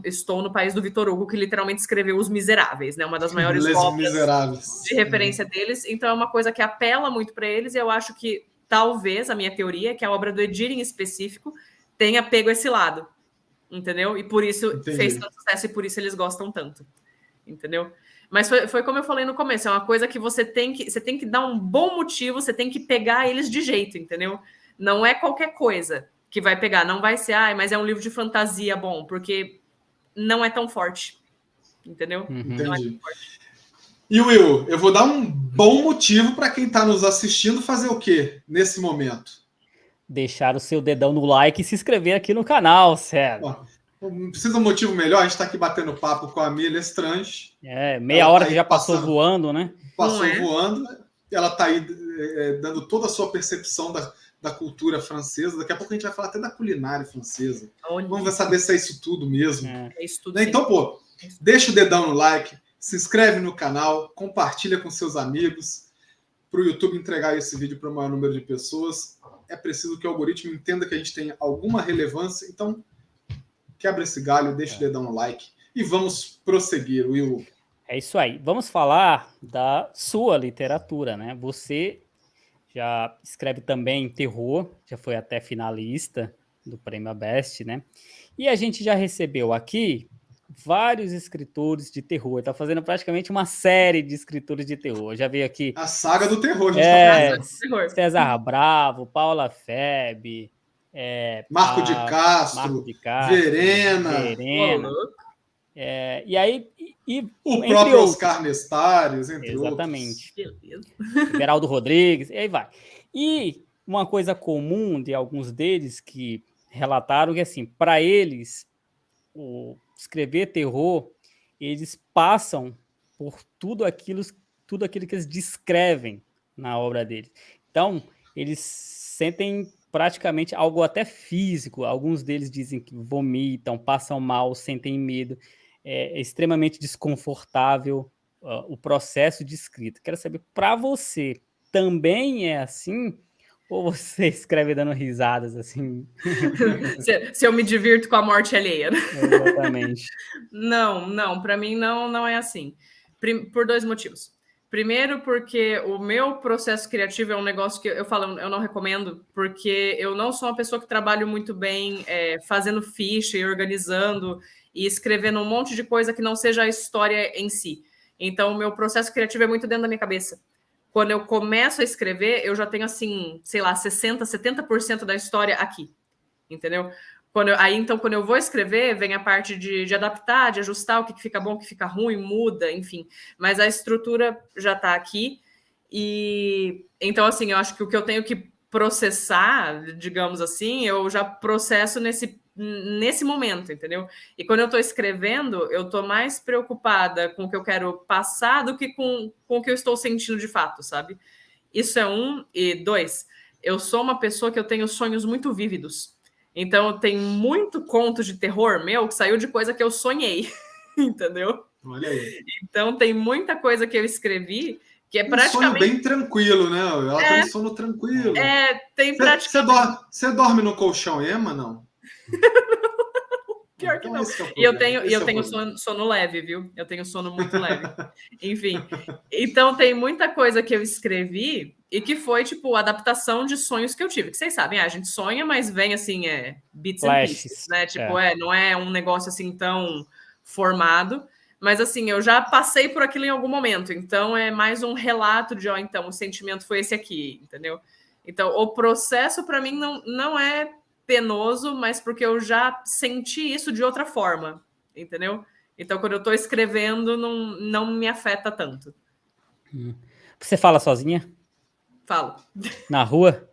estou no país do Victor Hugo, que literalmente escreveu Os Miseráveis, né? Uma das maiores obras de referência deles. Então é uma coisa que apela muito para eles. E eu acho que, talvez, a minha teoria é que a obra do Edir, em específico, tenha pego esse lado. Entendeu? E por isso fez tanto sucesso e por isso eles gostam tanto. Entendeu? Mas foi como eu falei no começo. É uma coisa que você tem que dar um bom motivo, você tem que pegar eles de jeito, entendeu? Não é qualquer coisa que vai pegar, não vai ser, mas é um livro de fantasia bom, porque não é tão forte, entendeu? Entendi. Não é tão forte. E Will, eu vou dar um bom motivo para quem está nos assistindo fazer o quê nesse momento? Deixar o seu dedão no like e se inscrever aqui no canal, sério. Não precisa de um motivo melhor, a gente está aqui batendo papo com a Amélia Estrange. Meia hora que já passou voando, né? Passou voando, ela está aí dando toda a sua percepção da cultura francesa. Daqui a pouco a gente vai falar até da culinária francesa. Vamos saber se é isso tudo mesmo. É isso tudo. Então, deixa o dedão no like, se inscreve no canal, compartilha com seus amigos. para o YouTube entregar esse vídeo para o maior número de pessoas, é preciso que o algoritmo entenda que a gente tem alguma relevância. Então, quebra esse galho, deixa o dedão no like e vamos prosseguir, Will. É isso aí. Vamos falar da sua literatura, né? Você já escreve também terror, já foi até finalista do Prêmio Abest, né? E a gente já recebeu aqui vários escritores de terror. Está fazendo praticamente uma série de escritores de terror. Já veio aqui... A saga do terror. A gente César Bravo, Paula Feb... Marco de Castro, Verena. E aí... o próprio Oscar Nestares, entre Exatamente. Outros. Geraldo Rodrigues, e aí vai. E uma coisa comum de alguns deles que relataram que, assim, para eles, escrever terror, eles passam por tudo aquilo que eles descrevem na obra deles. Então, eles sentem praticamente algo até físico. Alguns deles dizem que vomitam, passam mal, sentem medo. É extremamente desconfortável o processo de escrita. Quero saber, para você, também é assim? Ou você escreve dando risadas, assim? Se eu me divirto com a morte alheia. Exatamente. Não, para mim não é assim. Por 2 motivos. Primeiro, porque o meu processo criativo é um negócio que eu não recomendo, porque eu não sou uma pessoa que trabalho muito bem fazendo ficha e organizando e escrevendo um monte de coisa que não seja a história em si. Então, o meu processo criativo é muito dentro da minha cabeça. Quando eu começo a escrever, eu já tenho, assim, sei lá, 60%, 70% da história aqui, entendeu? Então, quando eu vou escrever, vem a parte de adaptar, de ajustar o que fica bom, o que fica ruim, muda, enfim. Mas a estrutura já está aqui. E então, assim, eu acho que o que eu tenho que processar, digamos assim, eu já processo nesse momento, entendeu? E quando eu estou escrevendo, eu estou mais preocupada com o que eu quero passar do que com o que eu estou sentindo de fato, sabe? Isso é 1. E 2, eu sou uma pessoa que eu tenho sonhos muito vívidos. Então, tem muito conto de terror meu que saiu de coisa que eu sonhei, entendeu? Olha aí. Então, tem muita coisa que eu escrevi que é praticamente... Um sonho bem tranquilo, né? Ela tem um sono tranquilo. Tem praticamente... Você dorme no colchão ema, não? Pior que não. E eu tenho sono leve, viu? Eu tenho sono muito leve. Enfim. Então, tem muita coisa que eu escrevi e que foi, tipo, adaptação de sonhos que eu tive. Que vocês sabem, a gente sonha, mas vem, assim, bits and pieces, né? Tipo, não é um negócio, assim, tão formado. Mas, assim, eu já passei por aquilo em algum momento. Então, é mais um relato de, então, o sentimento foi esse aqui, entendeu? Então, o processo, para mim, não é penoso, mas porque eu já senti isso de outra forma, entendeu? Então, quando eu estou escrevendo, não me afeta tanto. Você fala sozinha? Falo. Na rua?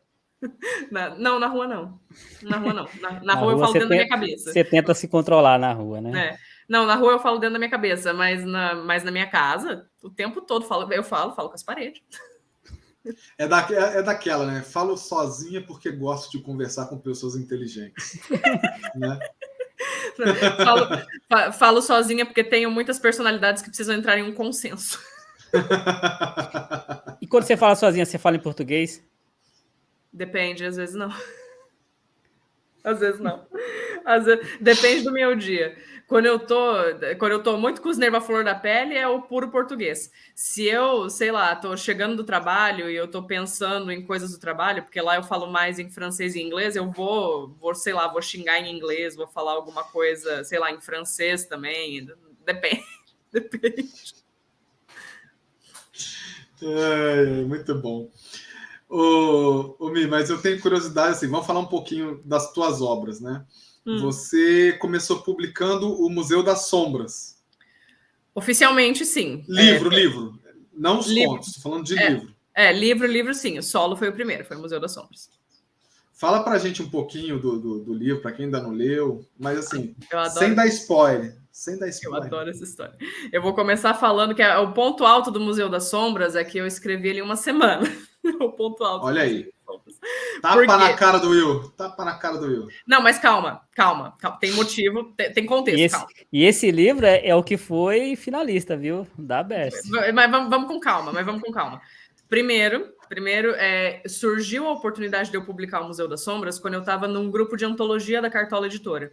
Não, na rua não. Na rua não. Na rua eu falo dentro da minha cabeça. Você tenta se controlar na rua, né? Não, na rua eu falo dentro da minha cabeça, mas na minha casa, o tempo todo eu falo com as paredes. É daquela, né? Falo sozinha porque gosto de conversar com pessoas inteligentes. Né? Falo sozinha porque tenho muitas personalidades que precisam entrar em um consenso. E quando você fala sozinha, você fala em português? Depende, às vezes não. Às vezes não. Depende do meu dia. Quando eu tô muito com os nervos à flor da pele, é o puro português. Se eu, sei lá, tô chegando do trabalho e eu tô pensando em coisas do trabalho, porque lá eu falo mais em francês e inglês, eu vou xingar em inglês, vou falar alguma coisa, sei lá, em francês também. Depende. Muito bom. Mi, mas eu tenho curiosidade, assim, vamos falar um pouquinho das tuas obras, né? Você começou publicando o Museu das Sombras. Oficialmente, sim. Livro. Não os contos, estou falando de livro. Livro, sim. O solo foi o primeiro, foi o Museu das Sombras. Fala pra gente um pouquinho do livro, para quem ainda não leu, mas assim, sem dar spoiler. Eu adoro essa história. Eu vou começar falando que o ponto alto do Museu das Sombras é que eu escrevi ele em uma semana. O ponto alto. Olha aí. Tapa na cara do Will. Não, mas calma. Tem motivo, tem contexto, calma. E esse livro é o que foi finalista, viu? Da Best. Mas vamos com calma. Primeiro, surgiu a oportunidade de eu publicar o Museu das Sombras quando eu estava num grupo de antologia da Cartola Editora.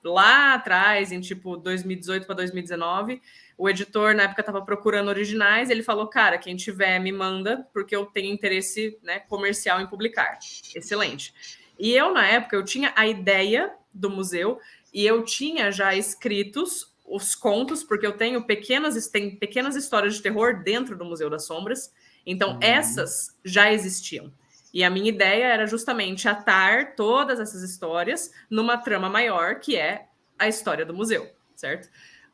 Lá atrás, em tipo 2018 para 2019, o editor na época estava procurando originais, ele falou, cara, quem tiver me manda, porque eu tenho interesse, né, comercial em publicar. Excelente. E eu, na época, eu tinha a ideia do museu e eu tinha já escritos os contos, porque eu tenho pequenas histórias de terror dentro do Museu das Sombras, então essas já existiam. E a minha ideia era justamente atar todas essas histórias numa trama maior, que é a história do museu, certo?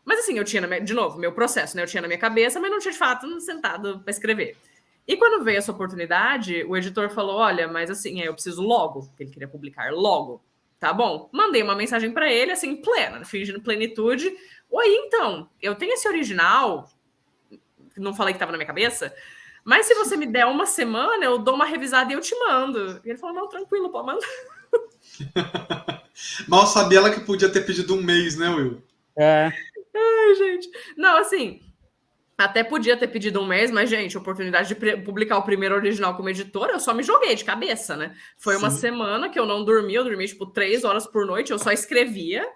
Mas assim, eu tinha, de novo, meu processo, né? Eu tinha na minha cabeça, mas não tinha de fato sentado para escrever. E quando veio essa oportunidade, o editor falou, olha, mas assim, eu preciso logo, porque ele queria publicar logo. Tá bom. Mandei uma mensagem para ele, assim, plena, fingindo plenitude. Oi, então, eu tenho esse original, não falei que estava na minha cabeça, mas se você me der uma semana, eu dou uma revisada e eu te mando. E ele falou, não, tranquilo, pode mandar. Mal sabia ela que podia ter pedido um mês, né, Will? É. Ai, gente. Não, assim, até podia ter pedido um mês, mas, gente, oportunidade de publicar o primeiro original como editora, eu só me joguei de cabeça, né? Foi uma semana que eu não dormi, eu dormi, tipo, 3 horas por noite, eu só escrevia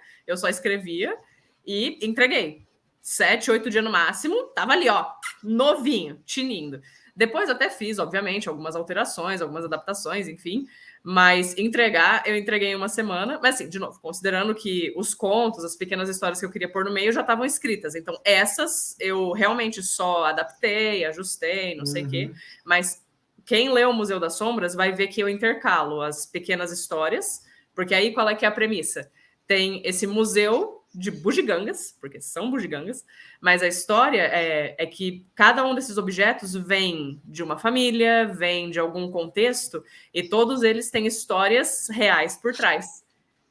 e entreguei. 7, 8 dias no máximo, tava ali, ó, novinho, tinindo. Depois até fiz, obviamente, algumas alterações, algumas adaptações, enfim, mas eu entreguei em uma semana, mas assim, de novo, considerando que os contos, as pequenas histórias que eu queria pôr no meio já estavam escritas, então essas eu realmente só adaptei, ajustei, não sei o quê, mas quem lê o Museu das Sombras vai ver que eu intercalo as pequenas histórias, porque aí qual é que é a premissa? Tem esse museu de bugigangas, porque são bugigangas, mas a história é que cada um desses objetos vem de uma família, vem de algum contexto, e todos eles têm histórias reais por trás,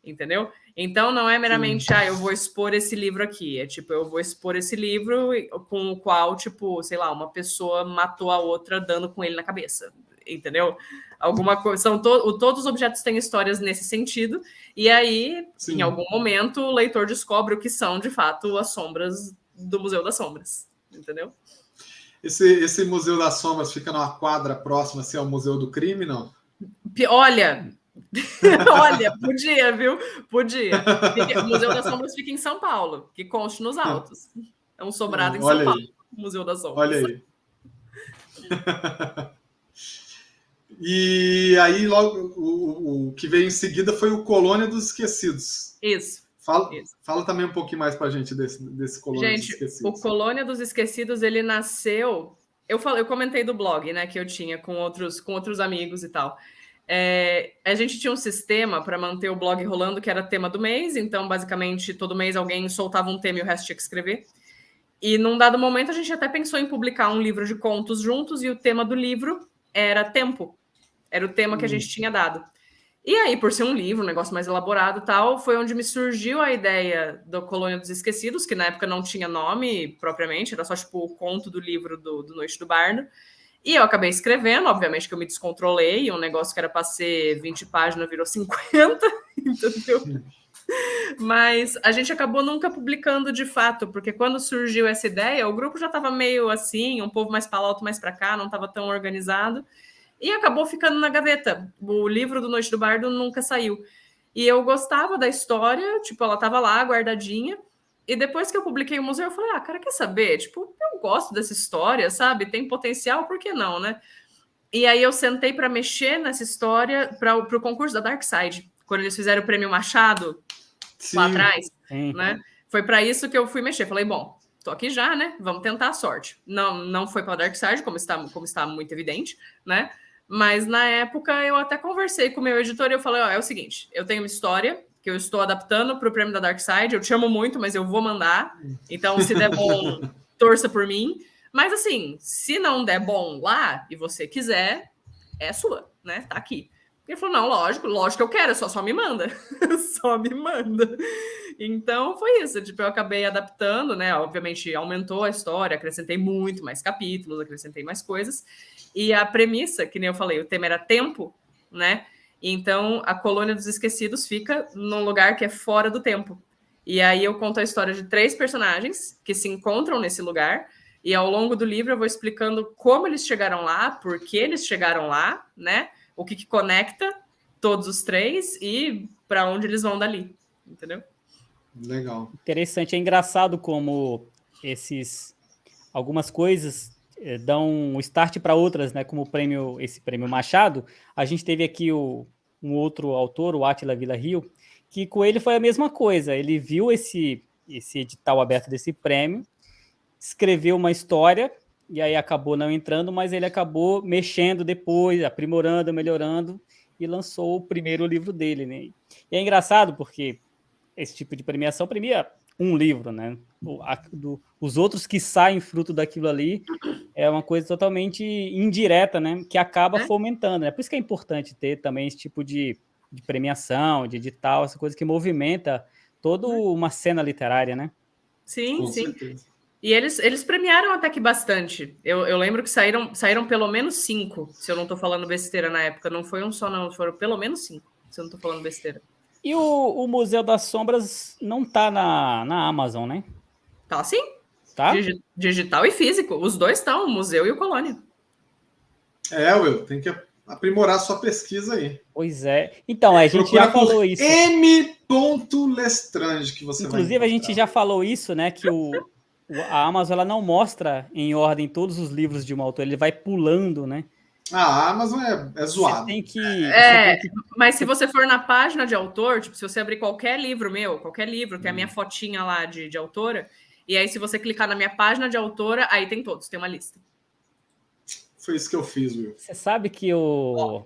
entendeu? Então não é meramente, eu vou expor esse livro aqui, é tipo, eu vou expor esse livro com o qual, tipo, sei lá, uma pessoa matou a outra dando com ele na cabeça, entendeu? Alguma coisa, todos os objetos têm histórias nesse sentido, e aí, em algum momento, o leitor descobre o que são, de fato, as sombras do Museu das Sombras, entendeu? Esse Museu das Sombras fica numa quadra próxima, assim, ao Museu do Crime, não? Olha, podia, viu? Podia. O Museu das Sombras fica em São Paulo, que conste nos autos. É um sobrado em São Paulo, o Museu das Sombras. Olha aí. E aí, logo, o que veio em seguida foi o Colônia dos Esquecidos. Isso. Fala também um pouquinho mais pra gente desse Colônia dos Esquecidos. O Colônia dos Esquecidos, ele nasceu... Eu comentei do blog, né, que eu tinha com outros amigos e tal. A gente tinha um sistema para manter o blog rolando, que era tema do mês. Então, basicamente, todo mês alguém soltava um tema e o resto tinha que escrever. E num dado momento, a gente até pensou em publicar um livro de contos juntos, e o tema do livro era tempo. Era o tema que a gente tinha dado. E aí, por ser um livro, um negócio mais elaborado e tal, foi onde me surgiu a ideia do Colônia dos Esquecidos, que na época não tinha nome propriamente, era só tipo o conto do livro do Noite do Bardo. E eu acabei escrevendo, obviamente que eu me descontrolei, um negócio que era para ser 20 páginas virou 50, entendeu? Mas a gente acabou nunca publicando de fato, porque quando surgiu essa ideia, o grupo já estava meio assim, um povo mais para lá, outro mais para cá, não estava tão organizado. E acabou ficando na gaveta. O livro do Noite do Bardo nunca saiu. E eu gostava da história, tipo, ela tava lá, guardadinha. E depois que eu publiquei o museu, eu falei, cara, quer saber? Tipo, eu gosto dessa história, sabe? Tem potencial, por que não, né? E aí eu sentei para mexer nessa história para o concurso da Dark Side. Quando eles fizeram o Prêmio Machado, lá atrás, né? Foi para isso que eu fui mexer. Falei, bom, tô aqui já, né? Vamos tentar a sorte. Não foi para Dark Side, como está muito evidente, né? Mas na época eu até conversei com o meu editor e eu falei, é o seguinte, eu tenho uma história que eu estou adaptando para o prêmio da Dark Side, eu te amo muito, mas eu vou mandar, então se der bom, torça por mim, mas assim, se não der bom lá e você quiser, é sua, né, tá aqui. Ele falou, não, lógico que eu quero, só me manda, só me manda. Então foi isso, tipo, eu acabei adaptando, né, obviamente aumentou a história, acrescentei muito mais capítulos, acrescentei mais coisas, e a premissa, que nem eu falei, o tema era tempo, né, então a Colônia dos Esquecidos fica num lugar que é fora do tempo, e aí eu conto a história de 3 personagens que se encontram nesse lugar, E ao longo do livro eu vou explicando como eles chegaram lá, por que eles chegaram lá, né? O que conecta todos os 3 e para onde eles vão dali, entendeu? Legal. Interessante, é engraçado como algumas coisas dão um start para outras, né? Como esse prêmio Machado. A gente teve aqui um outro autor, o Átila Villarreal, que com ele foi a mesma coisa. Ele viu esse edital aberto desse prêmio, escreveu uma história e aí acabou não entrando, mas ele acabou mexendo depois, aprimorando, melhorando e lançou o primeiro livro dele, né? E é engraçado porque esse tipo de premiação premia um livro, né? Os outros que saem fruto daquilo ali é uma coisa totalmente indireta, né? Que acaba fomentando, né? Por isso que é importante ter também esse tipo de premiação, de edital, essa coisa que movimenta toda uma cena literária, né? Sim, Com sim. certeza. E eles premiaram até que bastante. Eu lembro que saíram pelo menos 5, se eu não tô falando besteira na época. Não foi um só, não. Foram pelo menos 5, se eu não tô falando besteira. E o Museu das Sombras não tá na Amazon, né? Tá sim. Tá? Digital e físico. Os dois estão, o museu e o Colônia. Will, tem que aprimorar sua pesquisa aí. Pois é. Então, a gente já falou isso. M. Lestrange, que você inclusive, a gente já falou isso, né? Que a Amazon ela não mostra em ordem todos os livros de um autor, ele vai pulando, né? A Amazon é zoado. Você tem que... Mas se você for na página de autor, tipo, se você abrir qualquer livro meu, tem a minha fotinha lá de autora, e aí se você clicar na minha página de autora, aí tem todos, tem uma lista. Foi isso que eu fiz, Will. Você sabe que o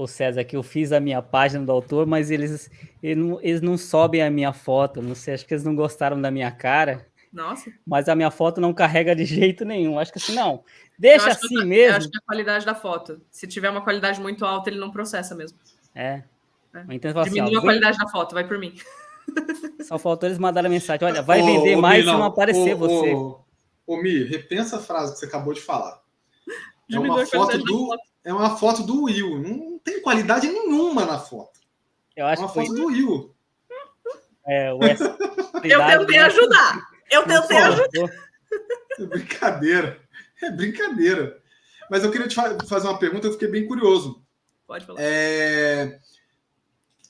César, que eu fiz a minha página do autor, mas eles não sobem a minha foto, não sei, acho que eles não gostaram da minha cara. Nossa. Mas a minha foto não carrega de jeito nenhum. Acho que assim, não. Deixa assim mesmo. Eu acho que é a qualidade da foto. Se tiver uma qualidade muito alta, ele não processa mesmo. Então, diminui a qualidade da foto, vai por mim. Só faltou eles mandarem a mensagem. Olha, vai vender mais se não aparecer você. Mi, repensa a frase que você acabou de falar. É uma foto do Will. Não tem qualidade nenhuma na foto. Eu acho uma foto do Will. Eu tentei ajudar. É brincadeira. Mas eu queria te fazer uma pergunta, eu fiquei bem curioso. Pode falar.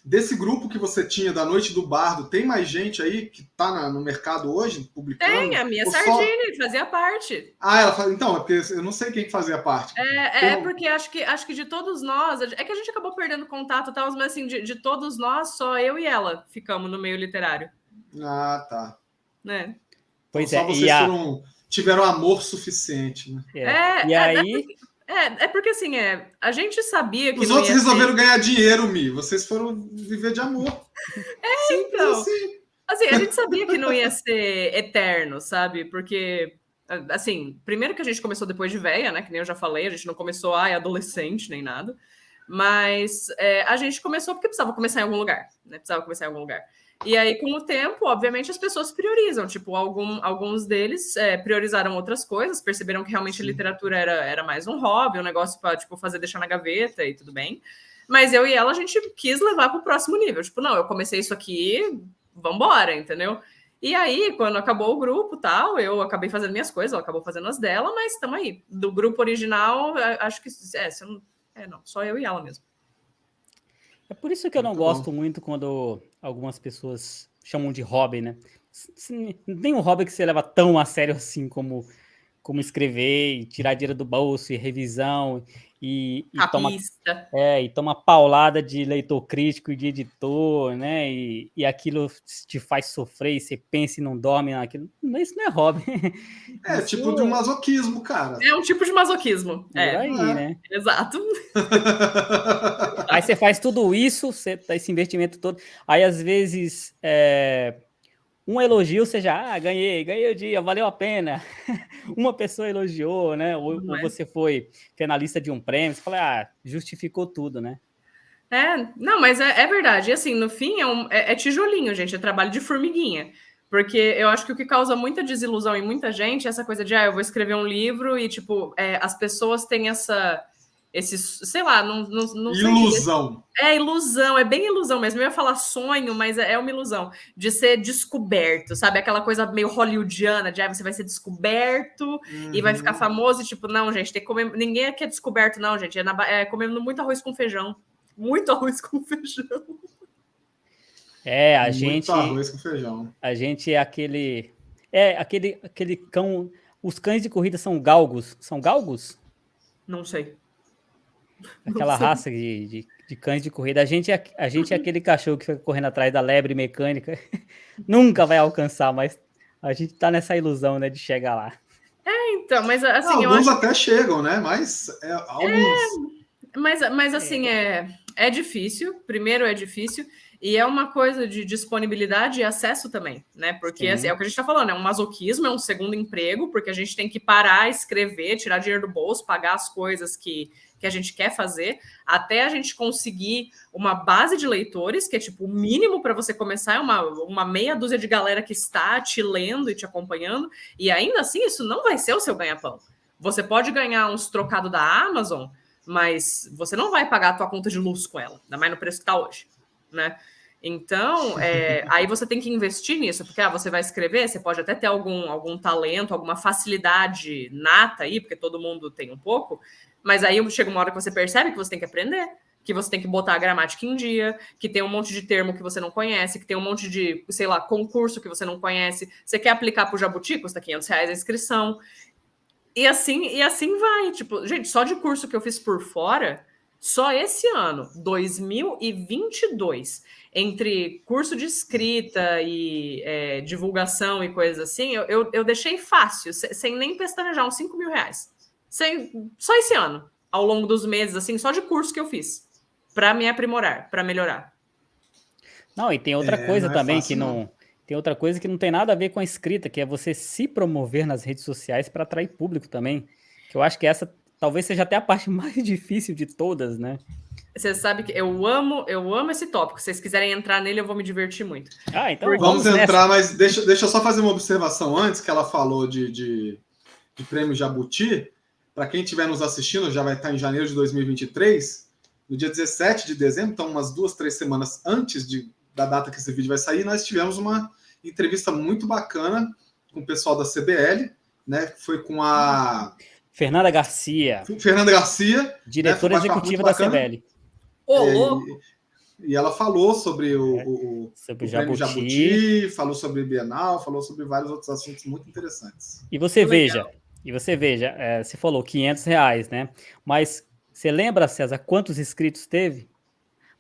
Desse grupo que você tinha da Noite do Bardo, tem mais gente aí que está no mercado hoje, publicando? Tem, a Mia Sardini fazia parte. Ela fala, então, é porque eu não sei quem fazia parte. Porque acho que de todos nós, é que a gente acabou perdendo contato e tal, mas assim, de todos nós, só eu e ela ficamos no meio literário. Ah, tá. Né? Pois então, só vocês tiveram amor suficiente, né? Porque assim, a gente sabia que os outros resolveram ganhar dinheiro, Mi. Vocês foram viver de amor. Então. Assim, a gente sabia que não ia ser eterno, sabe? Porque, assim, primeiro que a gente começou depois de véia, né? Que nem eu já falei, a gente não começou, adolescente, nem nada. Mas a gente começou porque precisava começar em algum lugar, né? E aí, com o tempo, obviamente, as pessoas priorizam. Tipo, alguns deles priorizaram outras coisas, perceberam que realmente a literatura era mais um hobby, um negócio para tipo, deixar na gaveta e tudo bem. Mas eu e ela, a gente quis levar para o próximo nível. Tipo, não, eu comecei isso aqui, vambora, entendeu? E aí, quando acabou o grupo tal, eu acabei fazendo minhas coisas, ela acabou fazendo as dela, mas estamos aí. Do grupo original, acho que só eu e ela mesmo. É por isso que eu não gosto muito quando algumas pessoas chamam de hobby, né? Não tem um hobby que você leva tão a sério assim como escrever e tirar dinheiro do bolso e revisão e toma paulada de leitor crítico e de editor, né? E aquilo te faz sofrer e você pensa e não dorme naquilo. Isso não é hobby. Tipo de um masoquismo, cara. É um tipo de masoquismo. Por aí, né? Exato. Aí você faz tudo isso, você dá esse investimento todo. Aí, às vezes, um elogio, você já, ganhei o dia, valeu a pena. Uma pessoa elogiou, né? Ou você foi finalista de um prêmio, você fala, justificou tudo, né? Não, mas é verdade. E assim, no fim, é tijolinho, gente, é trabalho de formiguinha. Porque eu acho que o que causa muita desilusão em muita gente é essa coisa de, eu vou escrever um livro e, tipo, as pessoas têm sei lá, não sei. Ilusão. É ilusão, é bem ilusão mesmo. Eu ia falar sonho, mas é uma ilusão de ser descoberto, sabe? Aquela coisa meio hollywoodiana, de você vai ser descoberto e vai ficar famoso. E tipo, não, gente, tem que comer. Ninguém aqui é descoberto, não, gente. É comendo muito arroz com feijão. Muito arroz com feijão. Muito arroz com feijão. A gente é aquele. Aquele cão. Os cães de corrida são galgos. São galgos? Não sei. Aquela raça de cães de corrida. A gente é aquele cachorro que fica correndo atrás da lebre mecânica. Nunca vai alcançar, mas a gente tá nessa ilusão, né, de chegar lá. Então, mas assim, alguns até chegam, né? Mas alguns. Mas assim, é difícil. Primeiro é difícil. E é uma coisa de disponibilidade e acesso também, né? Porque assim, é o que a gente tá falando, é um masoquismo, é um segundo emprego, porque a gente tem que parar, escrever, tirar dinheiro do bolso, pagar as coisas que a gente quer fazer, até a gente conseguir uma base de leitores, que é tipo o mínimo para você começar, é uma meia dúzia de galera que está te lendo e te acompanhando, e ainda assim isso não vai ser o seu ganha-pão. Você pode ganhar uns trocados da Amazon, mas você não vai pagar a tua conta de luz com ela, ainda mais no preço que tá hoje, né? Então, aí você tem que investir nisso, porque você vai escrever, você pode até ter algum talento, alguma facilidade nata aí, porque todo mundo tem um pouco, mas aí chega uma hora que você percebe que você tem que aprender, que você tem que botar a gramática em dia, que tem um monte de termo que você não conhece, que tem um monte de, sei lá, concurso que você não conhece. Você quer aplicar para o Jabuti, custa R$500 a inscrição. E assim vai. Tipo, gente, só de curso que eu fiz por fora, só esse ano, 2022, entre curso de escrita e divulgação e coisas assim, eu deixei fácil, sem nem pestanejar, uns R$5 mil. Só esse ano, ao longo dos meses, assim, só de curso que eu fiz, para me aprimorar, para melhorar. Não, e tem outra coisa também fácil, que não. Tem outra coisa que não tem nada a ver com a escrita, que é você se promover nas redes sociais para atrair público também. Que eu acho que essa talvez seja até a parte mais difícil de todas, né? Você sabe que eu amo esse tópico. Se vocês quiserem entrar nele, eu vou me divertir muito. Então vamos entrar, mas deixa eu só fazer uma observação antes, que ela falou de Prêmio Jabuti. Para quem estiver nos assistindo, já vai estar em janeiro de 2023, no dia 17 de dezembro, então umas 2-3 semanas antes da data que esse vídeo vai sair, nós tivemos uma entrevista muito bacana com o pessoal da CBL, né? Foi com a Fernanda Garcia, né? Diretora executiva da CBL. E ela falou sobre o Prêmio Jabuti, falou sobre o Bienal, falou sobre vários outros assuntos muito interessantes. E você veja, você falou R$500, né? Mas você lembra, César, quantos inscritos teve?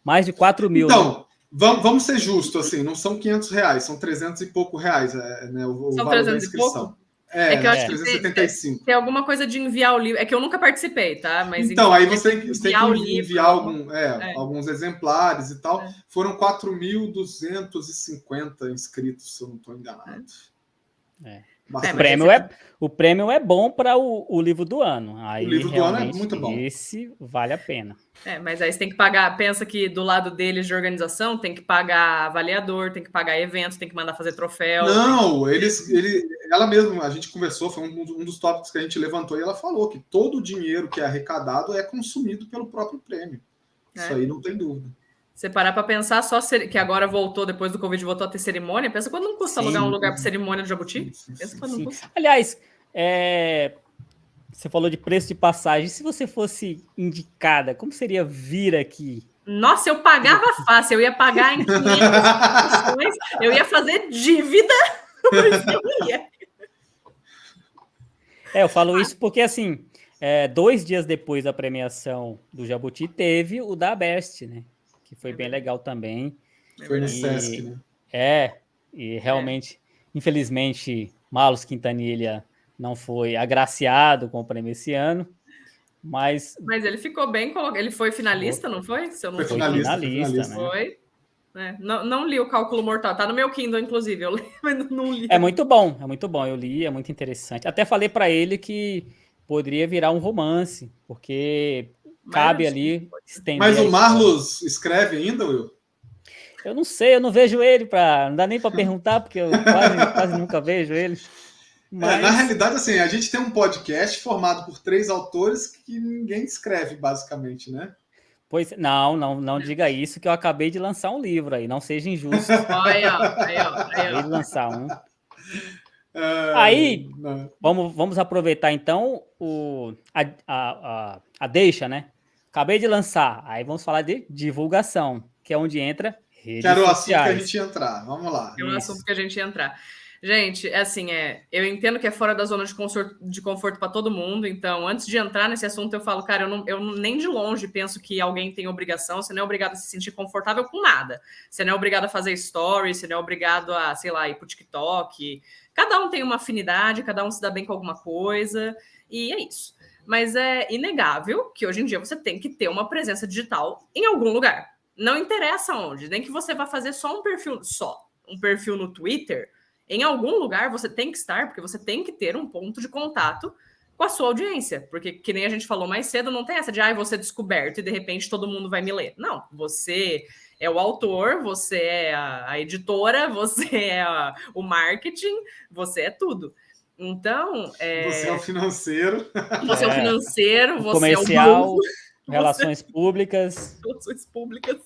Mais de 4 mil. Então, né? Vamos ser justos, assim, não são R$500, são 300 e pouco reais, né, o são valor 300 da inscrição. É que eu acho 375. Que tem alguma coisa de enviar o livro. É que eu nunca participei, tá? Mas então, aí você tem que enviar alguns exemplares e tal. Foram 4.250 inscritos, se eu não estou enganado. O prêmio é bom para o livro do ano. Aí, o livro do ano é muito bom. Esse vale a pena. Mas aí você tem que pagar, pensa que do lado deles de organização, tem que pagar avaliador, tem que pagar eventos, tem que mandar fazer troféu. Não, ela mesma, a gente conversou, foi um dos tópicos que a gente levantou, e ela falou que todo o dinheiro que é arrecadado é consumido pelo próprio prêmio. Isso aí não tem dúvida. Você parar para pensar só que agora voltou, depois do Covid, voltou a ter cerimônia. Pensa quando não custa alugar um lugar para cerimônia do Jabuti? Pensa quando não custa. Aliás, você falou de preço de passagem. Se você fosse indicada, como seria vir aqui? Nossa, eu pagava fácil. Eu ia pagar em 500 ações, eu ia fazer dívida, mas eu ia. Eu falo isso porque, assim, 2 dias depois da premiação do Jabuti, teve o da Best, né? Que foi bem legal também. Foi no Sesc, né? E realmente, infelizmente, Marlos Quintanilha não foi agraciado com o prêmio esse ano, mas ele ficou bem colocado. Ele foi finalista, não foi? Foi finalista, né? Foi. Não li o Cálculo Mortal, tá no meu Kindle, inclusive, eu li, mas não li. É muito bom, eu li, é muito interessante. Até falei para ele que poderia virar um romance, porque cabe ali estender. Mas o Marlos escreve ainda, Will? Eu não sei, eu não vejo ele, não dá nem para perguntar, porque eu quase nunca vejo ele. Na realidade, assim, a gente tem um podcast formado por 3 autores que ninguém escreve, basicamente, né? Pois não diga isso, que eu acabei de lançar um livro aí, não seja injusto. Aí, ó. Acabei de lançar um. Aí, vamos aproveitar então a deixa, né? Acabei de lançar, aí vamos falar de divulgação, que é onde entra redes sociais. Que era o assunto que a gente ia entrar, vamos lá. É o assunto que a gente ia entrar. Gente, assim, eu entendo que é fora da zona de conforto para todo mundo, então, antes de entrar nesse assunto, eu falo, cara, eu nem de longe penso que alguém tem obrigação, você não é obrigado a se sentir confortável com nada. Você não é obrigado a fazer stories, você não é obrigado a, sei lá, ir pro TikTok. Cada um tem uma afinidade, cada um se dá bem com alguma coisa, e é isso. Mas é inegável que hoje em dia você tem que ter uma presença digital em algum lugar. Não interessa onde, nem que você vá fazer só um perfil no Twitter. Em algum lugar você tem que estar, porque você tem que ter um ponto de contato com a sua audiência. Porque, que nem a gente falou mais cedo, não tem essa de vou ser descoberto e de repente todo mundo vai me ler. Não, você é o autor, você é a editora, você é o marketing, você é tudo. Então... Você é o financeiro. Você é o financeiro, você comercial, é o relações públicas. Relações públicas,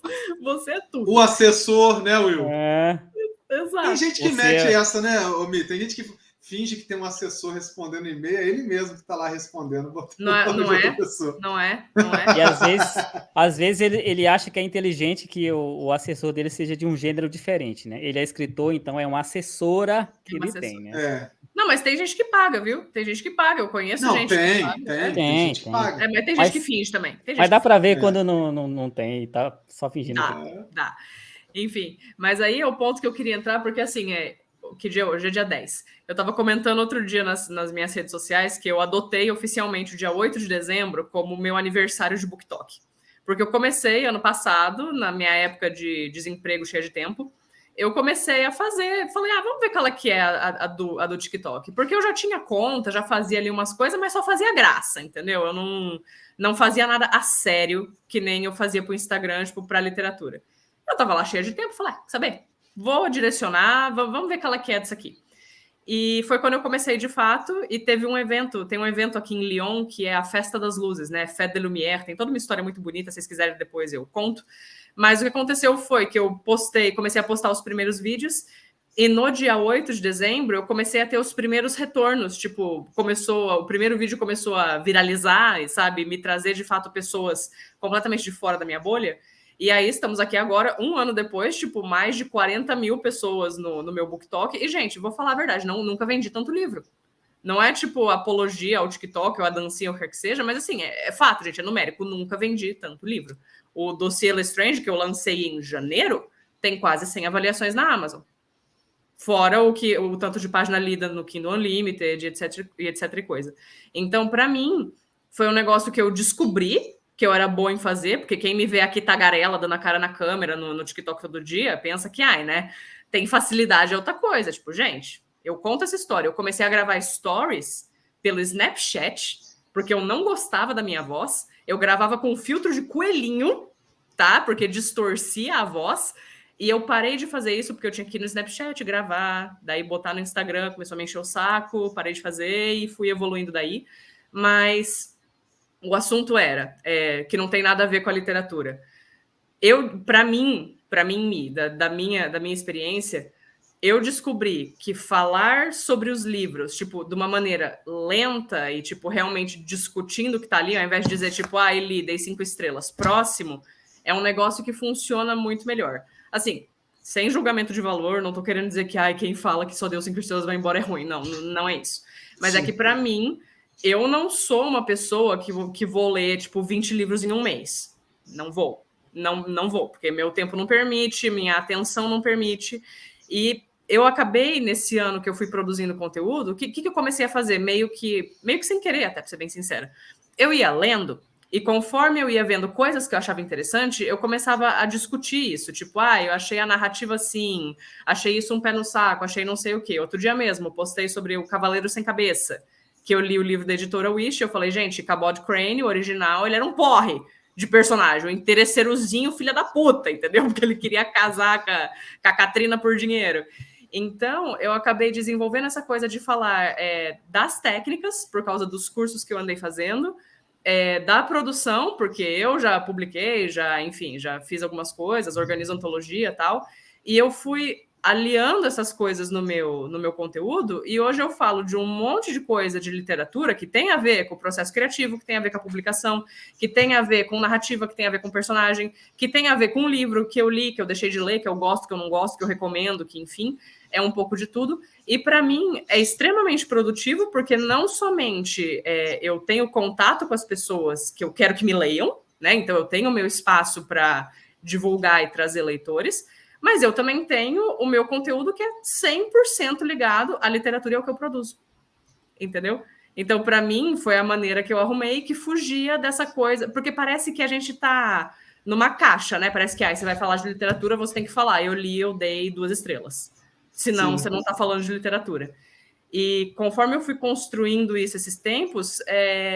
você é tudo. O assessor, né, Will? Exato. Tem gente que mete essa, né, Mi? Tem gente que finge que tem um assessor respondendo e-mail, é ele mesmo que está lá respondendo. Não é. E às vezes ele acha que é inteligente que o assessor dele seja de um gênero diferente, né? Ele é escritor, então é uma assessora que ele tem, né? Não, mas tem gente que paga, viu? Tem gente que paga, eu conheço gente que paga. Tem gente que paga. Mas tem gente que finge também. Mas dá para ver quando não tem, tá só fingindo. Dá. Enfim, mas aí é o ponto que eu queria entrar, porque assim, que dia é hoje? É dia 10. Eu tava comentando outro dia nas minhas redes sociais que eu adotei oficialmente o dia 8 de dezembro como meu aniversário de BookTok. Porque eu comecei ano passado, na minha época de desemprego cheia de tempo, eu comecei a fazer, falei, vamos ver qual é que é a do TikTok. Porque eu já tinha conta, já fazia ali umas coisas, mas só fazia graça, entendeu? Eu não fazia nada a sério, que nem eu fazia pro Instagram, tipo, pra literatura. Eu tava lá cheia de tempo, falei, saber, vou direcionar, vamos ver qual é que é disso aqui. E foi quando eu comecei de fato, e tem um evento aqui em Lyon, que é a Festa das Luzes, né? Fête de Lumière, tem toda uma história muito bonita, se vocês quiserem depois eu conto. Mas o que aconteceu foi que eu comecei a postar os primeiros vídeos, e no dia 8 de dezembro eu comecei a ter os primeiros retornos, tipo, o primeiro vídeo começou a viralizar, e sabe, me trazer de fato pessoas completamente de fora da minha bolha. E aí estamos aqui agora, um ano depois, tipo, mais de 40 mil pessoas no meu BookTok. E, gente, vou falar a verdade, nunca vendi tanto livro. Não é, tipo, apologia ao TikTok ou a dancinha ou o que seja, mas, assim, é fato, gente, é numérico. Nunca vendi tanto livro. O Dossiê Lestrange, que eu lancei em janeiro, tem quase 100 avaliações na Amazon. Fora o tanto de página lida no Kindle Unlimited, etc e coisa. Então, para mim, foi um negócio que eu descobri que eu era boa em fazer, porque quem me vê aqui tagarela, dando a cara na câmera, no TikTok todo dia, pensa que, né, tem facilidade é outra coisa. Tipo, gente, eu conto essa história. Eu comecei a gravar stories pelo Snapchat, porque eu não gostava da minha voz. Eu gravava com filtro de coelhinho, tá? Porque distorcia a voz. E eu parei de fazer isso porque eu tinha que ir no Snapchat gravar, daí botar no Instagram, começou a me encher o saco, parei de fazer e fui evoluindo daí. Mas... o assunto era que não tem nada a ver com a literatura. Para mim, da minha experiência, eu descobri que falar sobre os livros, tipo, de uma maneira lenta e, tipo, realmente discutindo o que tá ali, ao invés de dizer, tipo, li, dei 5 estrelas, próximo, é um negócio que funciona muito melhor. Assim, sem julgamento de valor, não tô querendo dizer que quem fala que só deu 5 estrelas vai embora é ruim. Não é isso. Mas sim, é que, para mim... eu não sou uma pessoa que vou ler, tipo, 20 livros em um mês. Não vou. Não vou, porque meu tempo não permite, minha atenção não permite. E eu acabei, nesse ano que eu fui produzindo conteúdo, o que eu comecei a fazer? Meio que sem querer, até, pra ser bem sincera. Eu ia lendo, e conforme eu ia vendo coisas que eu achava interessante, eu começava a discutir isso. Tipo, eu achei a narrativa assim, achei isso um pé no saco, achei não sei o quê. Outro dia mesmo, postei sobre o Cavaleiro Sem Cabeça, que eu li o livro da editora Wish, eu falei, gente, Cabot Crane, o original, ele era um porre de personagem, um interesseirozinho filha da puta, entendeu? Porque ele queria casar com a Catrina por dinheiro. Então, eu acabei desenvolvendo essa coisa de falar das técnicas, por causa dos cursos que eu andei fazendo, da produção, porque eu já publiquei, enfim, já fiz algumas coisas, organizo antologia e tal, e eu fui aliando essas coisas no meu conteúdo, e hoje eu falo de um monte de coisa de literatura que tem a ver com o processo criativo, que tem a ver com a publicação, que tem a ver com narrativa, que tem a ver com personagem, que tem a ver com um livro que eu li, que eu deixei de ler, que eu gosto, que eu não gosto, que eu recomendo, que enfim, é um pouco de tudo. E para mim é extremamente produtivo, porque não somente eu tenho contato com as pessoas que eu quero que me leiam, né? Então eu tenho o meu espaço para divulgar e trazer leitores, mas eu também tenho o meu conteúdo que é 100% ligado à literatura e ao que eu produzo, entendeu? Então, para mim, foi a maneira que eu arrumei que fugia dessa coisa, porque parece que a gente está numa caixa, né? Parece que você vai falar de literatura, você tem que falar, eu li, eu dei 2 estrelas. Senão, você não está falando de literatura. E conforme eu fui construindo isso esses tempos,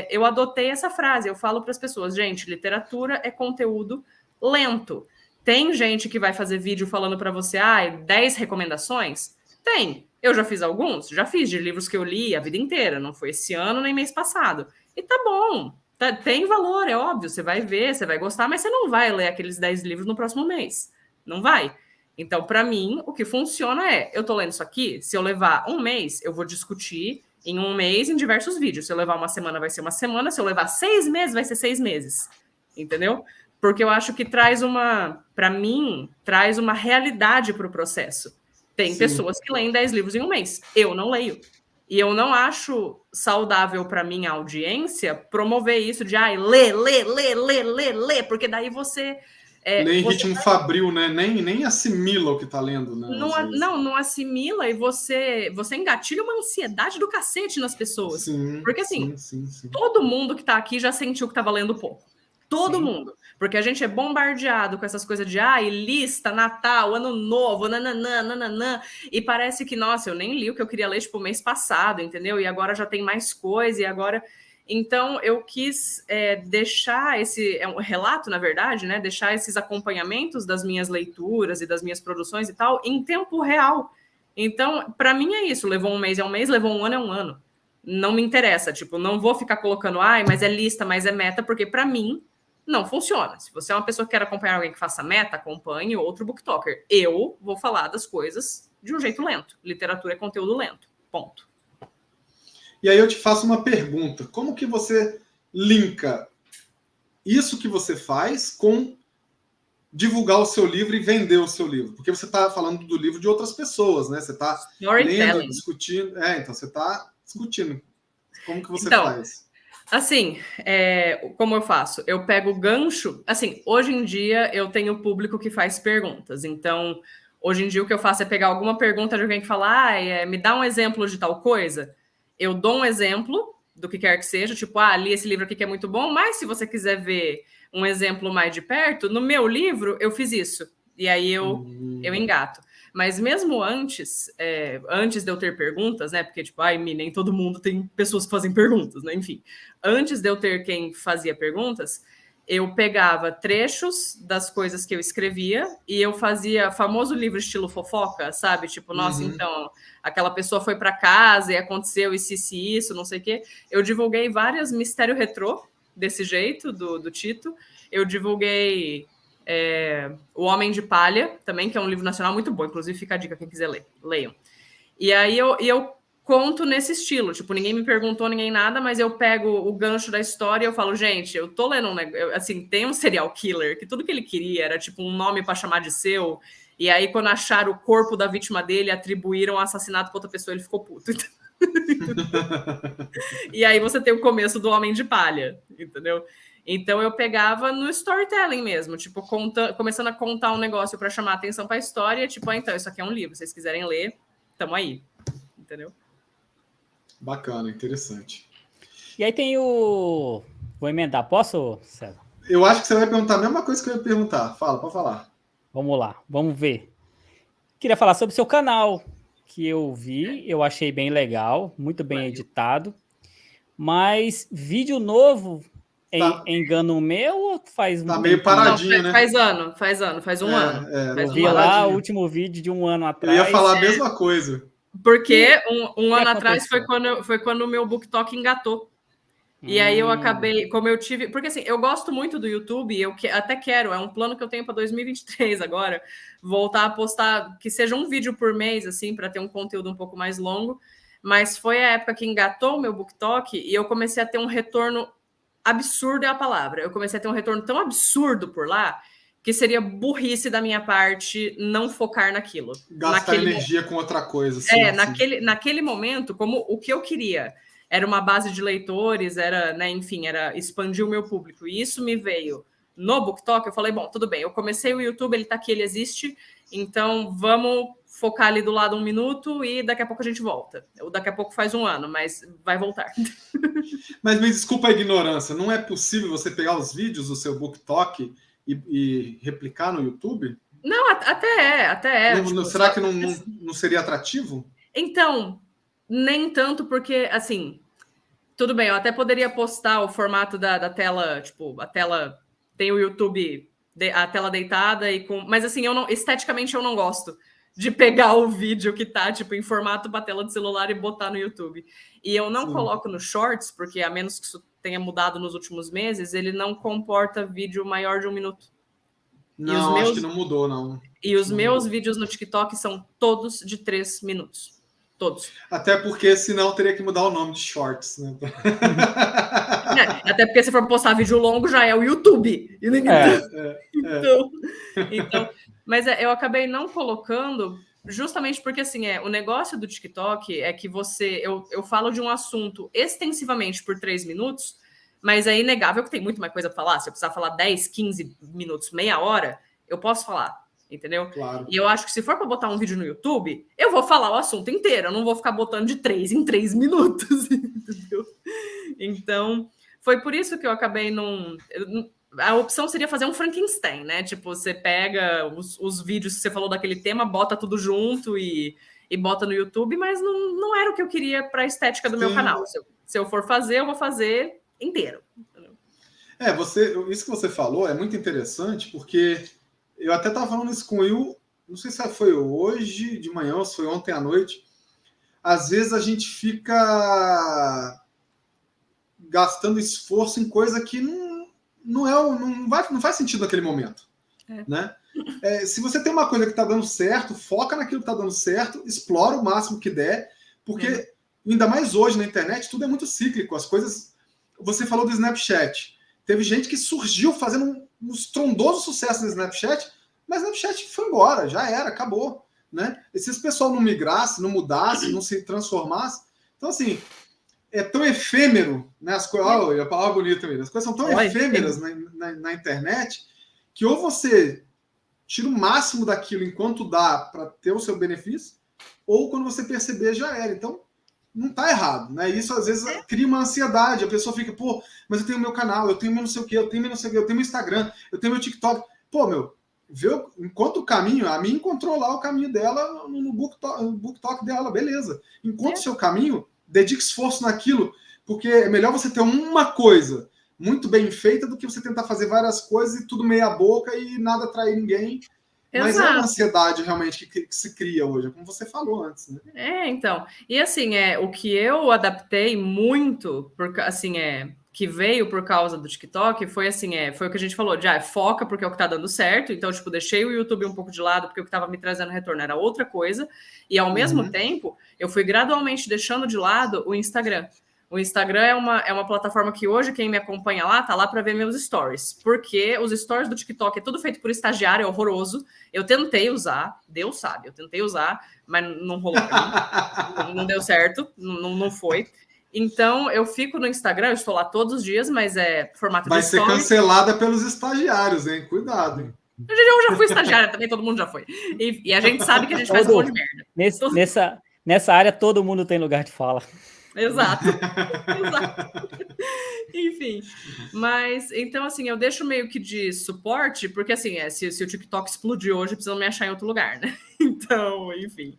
eu adotei essa frase, eu falo para as pessoas, gente, literatura é conteúdo lento. Tem gente que vai fazer vídeo falando para você, 10 recomendações? Tem. Eu já fiz alguns? Já fiz, de livros que eu li a vida inteira. Não foi esse ano nem mês passado. E tá bom. Tem valor, é óbvio. Você vai ver, você vai gostar, mas você não vai ler aqueles 10 livros no próximo mês. Não vai. Então, para mim, o que funciona eu tô lendo isso aqui, se eu levar um mês, eu vou discutir em um mês em diversos vídeos. Se eu levar uma semana, vai ser uma semana. Se eu levar 6 meses, vai ser 6 meses. Entendeu? Porque eu acho que para mim, traz uma realidade para o processo. Tem pessoas que leem 10 livros em um mês. Eu não leio. E eu não acho saudável para minha audiência promover isso de lê, porque daí você... lê em ritmo fabril, né? Nem assimila o que está lendo, né? Não assimila e você engatilha uma ansiedade do cacete nas pessoas. Sim, porque assim, sim. todo mundo que está aqui já sentiu que estava lendo pouco. Todo mundo. Porque a gente é bombardeado com essas coisas de lista, Natal, Ano Novo, nananã. E parece que, nossa, eu nem li o que eu queria ler, tipo, mês passado, entendeu? E agora já tem mais coisa, e agora... Então, eu quis deixar é um relato, na verdade, né? Deixar esses acompanhamentos das minhas leituras e das minhas produções e tal em tempo real. Então, para mim é isso. Levou um mês é um mês, levou um ano é um ano. Não me interessa, tipo, não vou ficar colocando, mas é lista, mas é meta, porque para mim não funciona. Se você é uma pessoa que quer acompanhar alguém que faça meta, acompanhe outro booktalker. Eu vou falar das coisas de um jeito lento. Literatura é conteúdo lento. Ponto. E aí eu te faço uma pergunta. Como que você linka isso que você faz com divulgar o seu livro e vender o seu livro? Porque você está falando do livro de outras pessoas, né? Você está lendo, discutindo. Então você está discutindo. Como que você faz? Assim, como eu faço? Eu pego o gancho... Assim, hoje em dia eu tenho público que faz perguntas. Então, hoje em dia o que eu faço é pegar alguma pergunta de alguém que fala me dá um exemplo de tal coisa. Eu dou um exemplo do que quer que seja. Tipo, li esse livro aqui que é muito bom, mas se você quiser ver um exemplo mais de perto, no meu livro eu fiz isso. E aí eu engato. Mas mesmo antes de eu ter perguntas, né? Porque, tipo, nem todo mundo tem pessoas que fazem perguntas, né? Enfim, antes de eu ter quem fazia perguntas, eu pegava trechos das coisas que eu escrevia e eu fazia famoso livro estilo fofoca, sabe? Tipo, nossa, então, aquela pessoa foi para casa e aconteceu isso, não sei o quê. Eu divulguei várias mistério retrô desse jeito, do Tito. Eu divulguei... O Homem de Palha, também, que é um livro nacional muito bom, inclusive fica a dica, quem quiser ler, leiam. E aí eu conto nesse estilo, tipo, ninguém me perguntou, ninguém nada, mas eu pego o gancho da história e eu falo, gente, eu tô lendo assim, tem um serial killer, que tudo que ele queria era, tipo, um nome para chamar de seu, e aí quando acharam o corpo da vítima dele, atribuíram o assassinato pra outra pessoa, ele ficou puto. E aí você tem o começo do Homem de Palha, entendeu? Então eu pegava no storytelling mesmo, tipo, começando a contar um negócio para chamar atenção para a história, tipo, então, isso aqui é um livro, se vocês quiserem ler, tamo aí, entendeu? Bacana, interessante. E aí tem o... Vou emendar, posso, César? Eu acho que você vai perguntar a mesma coisa que eu ia perguntar. Pode falar. Vamos lá, vamos ver. Queria falar sobre o seu canal, que eu vi, eu achei bem legal, muito bem editado, mas vídeo novo... engano meu ou faz Tá meio paradinho, né? Faz um ano. Eu vi lá o último vídeo de um ano atrás. Eu ia falar a mesma coisa. Porque um ano atrás foi quando o meu BookTok engatou. E aí eu acabei, como eu tive... Porque assim, eu gosto muito do YouTube, eu até quero, é um plano que eu tenho para 2023 agora, voltar a postar, que seja um vídeo por mês, assim, para ter um conteúdo um pouco mais longo. Mas foi a época que engatou o meu BookTok e eu comecei a ter um retorno absurdo, é a palavra. Eu comecei a ter um retorno tão absurdo por lá que seria burrice da minha parte não focar naquilo. Gastar energia com outra coisa. Naquele momento, como o que eu queria era uma base de leitores, era, né, enfim, era expandir o meu público. E isso me veio no BookTok. Eu falei, bom, tudo bem, eu comecei o YouTube, ele tá aqui, ele existe, então vamos focar ali do lado 1 minuto e daqui a pouco a gente volta. Ou daqui a pouco faz 1 ano, mas vai voltar. Mas me desculpa a ignorância, não é possível você pegar os vídeos do seu BookTok e replicar no YouTube? Não, até é. Não, será que não seria atrativo? Então, nem tanto, porque, assim, tudo bem, eu até poderia postar o formato da tela, tipo, a tela tem o YouTube, a tela deitada, mas assim, esteticamente eu não gosto de pegar o vídeo que tá, tipo, em formato para tela de celular e botar no YouTube. E eu não coloco no Shorts, porque a menos que isso tenha mudado nos últimos meses, ele não comporta vídeo maior de 1 minuto. Não, acho que não mudou, não. E os meus vídeos no TikTok são todos de 3 minutos. Todos. Até porque senão teria que mudar o nome de Shorts, né? Até porque se for postar vídeo longo já é o YouTube. Então, mas eu acabei não colocando justamente porque assim, o negócio do TikTok é que eu falo de um assunto extensivamente por 3 minutos, mas é inegável que tem muito mais coisa para falar. Se eu precisar falar 10, 15 minutos, meia hora, eu posso falar. Entendeu? Claro. E eu acho que se for para botar um vídeo no YouTube, eu vou falar o assunto inteiro, eu não vou ficar botando de 3 em 3 minutos, entendeu? Então, foi por isso que eu acabei a opção seria fazer um Frankenstein, né? Tipo, você pega os vídeos que você falou daquele tema, bota tudo junto e bota no YouTube, mas não era o que eu queria para a estética do meu canal. Se eu for fazer, eu vou fazer inteiro. Entendeu? Isso que você falou é muito interessante, porque eu até estava falando isso com o Will, não sei se foi hoje de manhã ou se foi ontem à noite. Às vezes a gente fica gastando esforço em coisa que não faz sentido naquele momento. Né? Se você tem uma coisa que está dando certo, foca naquilo que está dando certo, explora o máximo que der, porque ainda mais hoje na internet, tudo é muito cíclico. As coisas... Você falou do Snapchat. Teve gente que surgiu fazendo um estrondoso sucesso no Snapchat, mas o Snapchat foi embora, já era, acabou. Né? E se esse pessoal não migrasse, não mudasse, não se transformasse... Então, assim, é tão efêmero, né? As coisas... Olha, a palavra bonita mesmo. As coisas são tão efêmeras na internet que ou você tira o máximo daquilo enquanto dá para ter o seu benefício, ou quando você perceber já era. Então, não está errado, né? Isso às vezes cria uma ansiedade. A pessoa fica, pô, mas eu tenho meu canal, eu tenho meu não sei o quê, eu tenho meu não sei o quê, eu tenho meu Instagram, eu tenho meu TikTok. Pô, enquanto o caminho, a minha encontrou lá o caminho dela no BookTok dela, beleza. Enquanto o seu caminho, dedique esforço naquilo, porque é melhor você ter uma coisa muito bem feita do que você tentar fazer várias coisas e tudo meia boca e nada atrair ninguém. Exato. Mas é uma ansiedade realmente que se cria hoje, como você falou antes, né? Então. E assim, o que eu adaptei muito, assim, que veio por causa do TikTok, foi assim, foi o que a gente falou, foca porque é o que tá dando certo. Então, tipo, deixei o YouTube um pouco de lado, porque o que tava me trazendo retorno era outra coisa. E ao mesmo tempo, eu fui gradualmente deixando de lado o Instagram. O Instagram é uma plataforma que hoje quem me acompanha lá tá lá para ver meus stories, porque os stories do TikTok é tudo feito por estagiário, é horroroso. Eu tentei usar, Deus sabe, eu tentei usar, mas não rolou pra mim, não deu certo, não foi. Então eu fico no Instagram, eu estou lá todos os dias, mas é formato de stories. Vai ser cancelada pelos estagiários, hein? Cuidado, hein? Eu já fui estagiária também, todo mundo já foi. E a gente sabe que a gente faz um monte de merda. Nessa área todo mundo tem lugar de fala. Exato. Enfim, mas então assim, eu deixo meio que de suporte, porque assim, se o TikTok explodir hoje, precisam me achar em outro lugar, né? Então, enfim.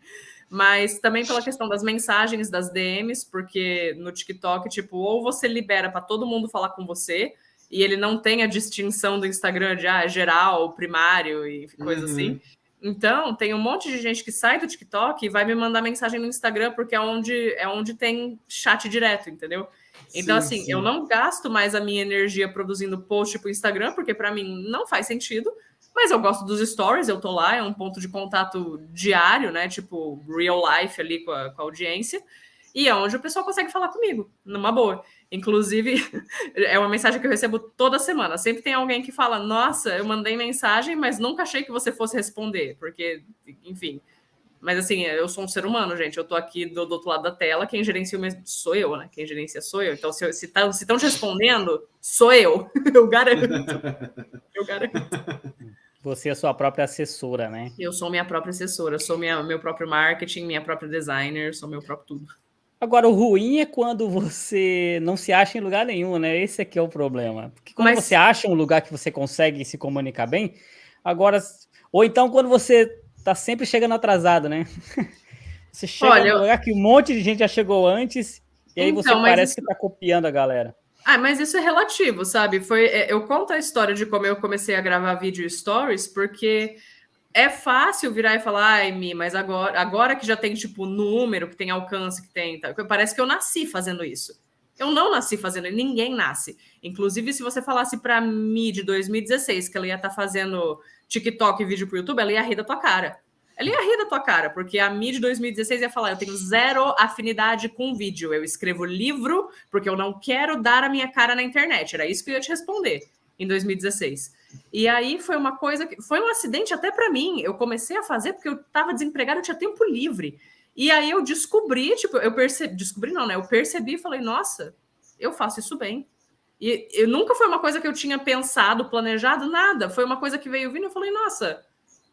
Mas também pela questão das mensagens, das DMs, porque no TikTok, tipo, ou você libera para todo mundo falar com você, e ele não tem a distinção do Instagram de geral, primário e coisa assim. Então, tem um monte de gente que sai do TikTok e vai me mandar mensagem no Instagram, porque é onde tem chat direto, entendeu? Então, assim, eu não gasto mais a minha energia produzindo post pro Instagram, porque para mim não faz sentido, mas eu gosto dos stories, eu tô lá, é um ponto de contato diário, né? Tipo, real life ali com a audiência, e é onde o pessoal consegue falar comigo, numa boa. Inclusive, é uma mensagem que eu recebo toda semana. Sempre tem alguém que fala, nossa, eu mandei mensagem, mas nunca achei que você fosse responder, porque, enfim... Mas, assim, eu sou um ser humano, gente. Eu tô aqui do outro lado da tela. Quem gerencia sou eu, né? Quem gerencia sou eu. Então, se estão te respondendo, sou eu. Eu garanto. Eu garanto. Você é a sua própria assessora, né? Eu sou minha própria assessora. Sou meu próprio marketing, minha própria designer. Sou meu próprio tudo. Agora, o ruim é quando você não se acha em lugar nenhum, né? Esse aqui é o problema. Porque quando você acha um lugar que você consegue se comunicar bem, agora... Ou então quando você... tá sempre chegando atrasado, né? Você chega num lugar que um monte de gente já chegou antes, e aí você parece que tá copiando a galera. Mas isso é relativo, sabe? Eu conto a história de como eu comecei a gravar vídeo stories, porque é fácil virar e falar, Mi, mas agora que já tem, tipo, número, que tem alcance, que tem... Tá, parece que eu nasci fazendo isso. Eu não nasci fazendo, ninguém nasce. Inclusive, se você falasse pra Mi de 2016 que ela ia estar fazendo TikTok e vídeo pro YouTube, ela ia rir da tua cara. Ela ia rir da tua cara, porque a Mi de 2016 ia falar, eu tenho zero afinidade com vídeo, eu escrevo livro porque eu não quero dar a minha cara na internet. Era isso que eu ia te responder em 2016. E aí foi uma coisa que... Foi um acidente até pra mim. Eu comecei a fazer porque eu tava desempregada, eu tinha tempo livre. E aí eu descobri, tipo, eu percebi e falei, nossa, eu faço isso bem. E nunca foi uma coisa que eu tinha pensado, planejado, nada. Foi uma coisa que veio vindo e eu falei, nossa,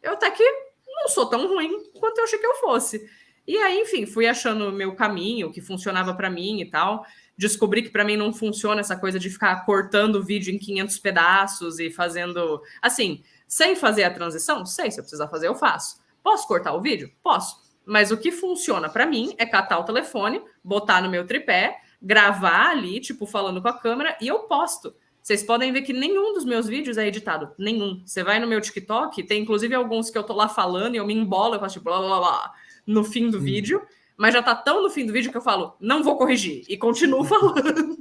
eu até que não sou tão ruim quanto eu achei que eu fosse. E aí, enfim, fui achando o meu caminho, que funcionava para mim e tal. Descobri que para mim não funciona essa coisa de ficar cortando o vídeo em 500 pedaços e fazendo... Assim, sem fazer a transição? Sei, se eu precisar fazer, eu faço. Posso cortar o vídeo? Posso. Mas o que funciona para mim é catar o telefone, botar no meu tripé, gravar ali, tipo, falando com a câmera, e eu posto. Vocês podem ver que nenhum dos meus vídeos é editado. Nenhum. Você vai no meu TikTok, tem inclusive alguns que eu tô lá falando e eu me embolo, eu faço tipo, blá, blá, blá, no fim do vídeo, mas já tá tão no fim do vídeo que eu falo, não vou corrigir, e continuo falando.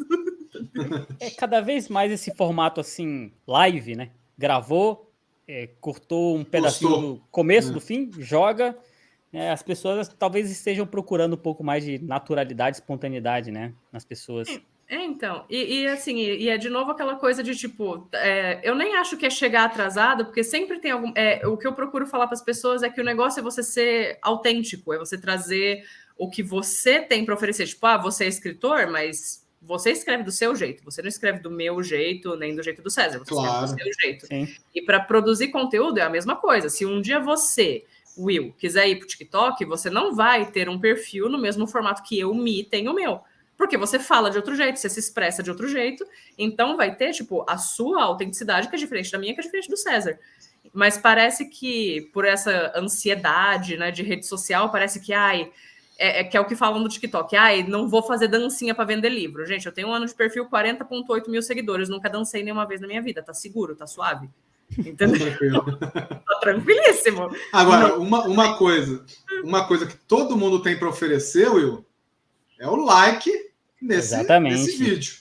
É cada vez mais esse formato, assim, live, né? Gravou, cortou um pedacinho do começo, do fim, joga... as pessoas talvez estejam procurando um pouco mais de naturalidade, espontaneidade, né, nas pessoas. Então, assim, é de novo aquela coisa de tipo, eu nem acho que é chegar atrasado, porque sempre tem algum... o que eu procuro falar para as pessoas é que o negócio é você ser autêntico, é você trazer o que você tem para oferecer. Tipo, você é escritor, mas você escreve do seu jeito, você não escreve do meu jeito, nem do jeito do César, você escreve do seu jeito. Sim. E para produzir conteúdo é a mesma coisa. Se um dia você... Will, quiser ir pro TikTok, você não vai ter um perfil no mesmo formato que eu, Mi, tenho o meu. Porque você fala de outro jeito, você se expressa de outro jeito, então vai ter, tipo, a sua autenticidade, que é diferente da minha, que é diferente do César. Mas parece que, por essa ansiedade, né, de rede social, parece que, que é o que falam no TikTok, não vou fazer dancinha para vender livro. Gente, eu tenho um ano de perfil, 40.8 mil seguidores, nunca dancei nenhuma vez na minha vida, tá seguro, tá suave. Entendeu? Tá tranquilíssimo. Agora, uma coisa que todo mundo tem para oferecer, Will, é o like nesse vídeo.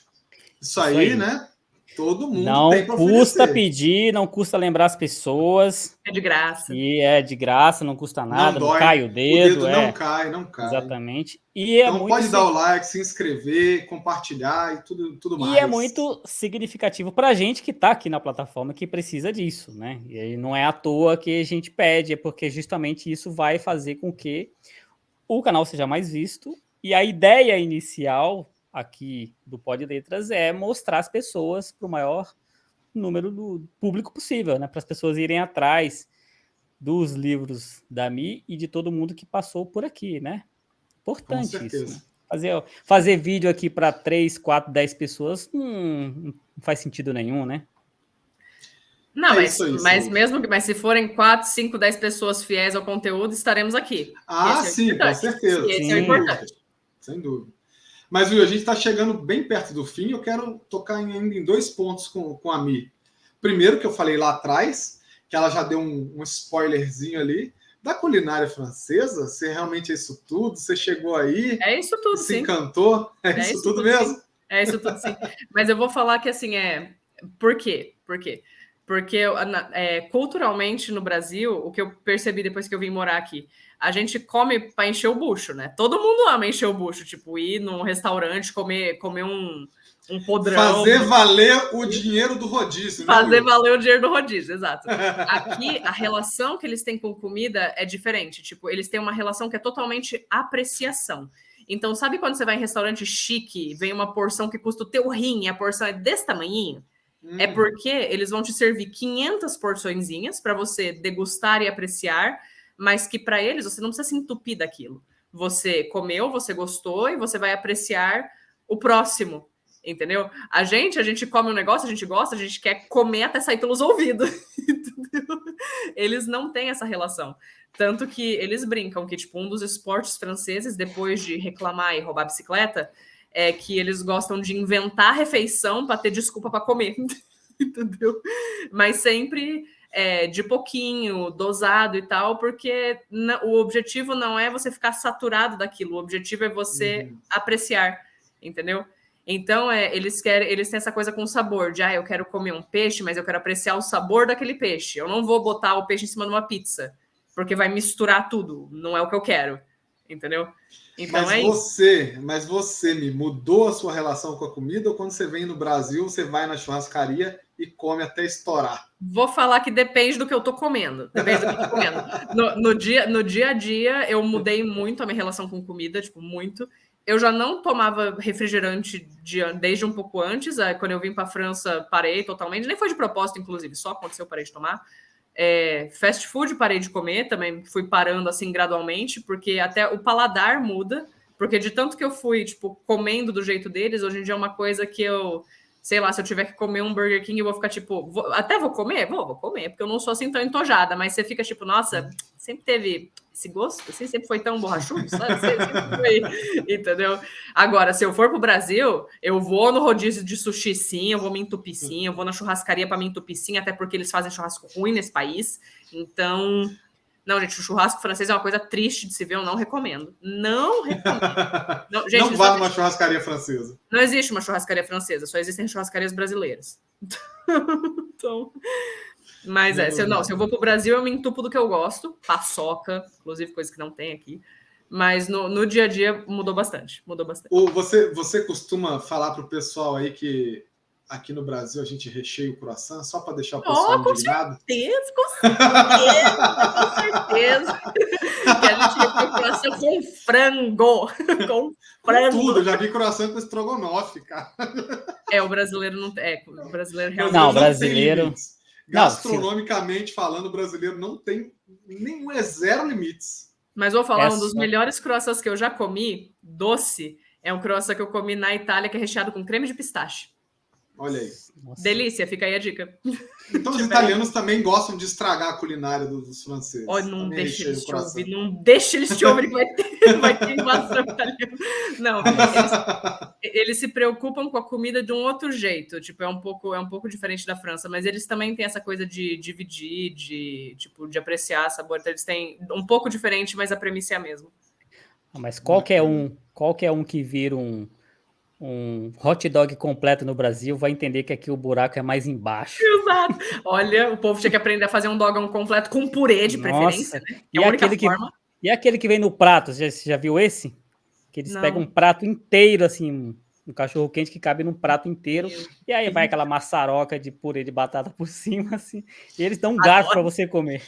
Isso aí, né? Todo mundo tem para oferecer. Não custa pedir, não custa lembrar as pessoas. É de graça. E é de graça, não custa nada, não cai o dedo. Não cai. Exatamente. Então pode dar o like, se inscrever, compartilhar e tudo mais. E é muito significativo para a gente que está aqui na plataforma que precisa disso, né? E aí não é à toa que a gente pede, é porque justamente isso vai fazer com que o canal seja mais visto. E a ideia inicial aqui do Pod Letras é mostrar as pessoas para o maior número do público possível, né? Para as pessoas irem atrás dos livros da Mi e de todo mundo que passou por aqui, né? Importante isso. Né? Fazer vídeo aqui para 3, 4, 10 pessoas não faz sentido nenhum, né? Não, mas se forem 4, 5, 10 pessoas fiéis ao conteúdo, estaremos aqui. Sim, com certeza. Esse é o importante. Sem dúvida. Mas, Will, a gente está chegando bem perto do fim. Eu quero tocar ainda em 2 pontos com a Mi. Primeiro, que eu falei lá atrás, que ela já deu um spoilerzinho ali, da culinária francesa. Você realmente é isso tudo? Você chegou aí? É isso tudo, se sim. encantou? É isso tudo mesmo? Sim. É isso tudo, sim. Mas eu vou falar que, assim, Por quê? Porque culturalmente no Brasil, o que eu percebi depois que eu vim morar aqui, a gente come para encher o bucho, né? Todo mundo ama encher o bucho, tipo, ir num restaurante, comer um podrão. Fazer valer o dinheiro do rodízio. Fazer valer o dinheiro do rodízio, exato. Aqui, a relação que eles têm com comida é diferente. Tipo, eles têm uma relação que é totalmente apreciação. Então, sabe quando você vai em restaurante chique, vem uma porção que custa o teu rim e a porção é desse tamanhinho? É porque eles vão te servir 500 porçõezinhas para você degustar e apreciar, mas que para eles você não precisa se entupir daquilo. Você comeu, você gostou e você vai apreciar o próximo, entendeu? A gente come um negócio, a gente gosta, a gente quer comer até sair pelos ouvidos, entendeu? Eles não têm essa relação. Tanto que eles brincam que, tipo, um dos esportes franceses, depois de reclamar e roubar bicicleta, é que eles gostam de inventar refeição para ter desculpa para comer, entendeu? Mas sempre de pouquinho, dosado e tal, porque o objetivo não é você ficar saturado daquilo, o objetivo é você apreciar, entendeu? Então, eles têm essa coisa com sabor, de eu quero comer um peixe, mas eu quero apreciar o sabor daquele peixe. Eu não vou botar o peixe em cima de uma pizza, porque vai misturar tudo, não é o que eu quero, entendeu? Então, mas você me mudou a sua relação com a comida ou quando você vem no Brasil, você vai na churrascaria e come até estourar? Vou falar que depende do que eu tô comendo. Depende do que eu tô comendo. No dia a dia, eu mudei muito a minha relação com comida, tipo, muito. Eu já não tomava refrigerante desde um pouco antes. Quando eu vim para a França, parei totalmente. Nem foi de propósito, inclusive, só aconteceu, parei de tomar. Fast food parei de comer, também fui parando assim gradualmente, porque até o paladar muda, porque de tanto que eu fui, tipo, comendo do jeito deles, hoje em dia é uma coisa que eu, sei lá, se eu tiver que comer um Burger King, eu vou ficar tipo, vou comer? Vou comer, porque eu não sou assim tão entojada, mas você fica tipo, nossa, sempre teve esse gosto, assim, sempre foi tão borrachudo, sabe? Sempre foi, entendeu? Agora, se eu for pro Brasil, eu vou no rodízio de sushi sim, eu vou me entupir sim, eu vou na churrascaria para me entupir sim, até porque eles fazem churrasco ruim nesse país. Então, não, gente, o churrasco francês é uma coisa triste de se ver, eu não recomendo. Não recomendo. Não, gente, não vá numa churrascaria francesa. Não existe uma churrascaria francesa, só existem churrascarias brasileiras. Então... Mas se eu vou pro Brasil, eu me entupo do que eu gosto. Paçoca, inclusive coisa que não tem aqui. Mas no dia a dia mudou bastante. Você costuma falar pro pessoal aí que aqui no Brasil a gente recheia o croissant só para deixar o pessoal indignado? Com certeza. Que a gente recheia o croissant com frango. Com tudo, eu já vi croissant com estrogonofe, cara. O brasileiro não tem. O brasileiro realmente não, brasileiro. Gastronomicamente falando, o brasileiro não tem nenhum, zero limites. Mas vou falar, um dos melhores croissants que eu já comi, doce, é um croissant que eu comi na Itália, que é recheado com creme de pistache. Olha aí. Nossa. Delícia, fica aí a dica. Então os italianos também gostam de estragar a culinária dos franceses. Não deixa eles te ouvir, não deixa eles te ouvir, que vai ter invasão italiana. Não, eles se preocupam com a comida de um outro jeito, tipo, é um pouco diferente da França, mas eles também têm essa coisa de dividir, de apreciar sabor, então eles têm um pouco diferente, mas a premissa é a mesma. Mas qualquer um que vira um hot dog completo no Brasil vai entender que aqui o buraco é mais embaixo. Exato. Olha, o povo tinha que aprender a fazer um dogão completo com purê de preferência, né? E aquele que vem no prato, você já viu esse? Que eles pegam um prato inteiro, assim, um cachorro quente que cabe num prato inteiro, e aí vai aquela maçaroca de purê de batata por cima, assim, e eles dão um garfo para você comer.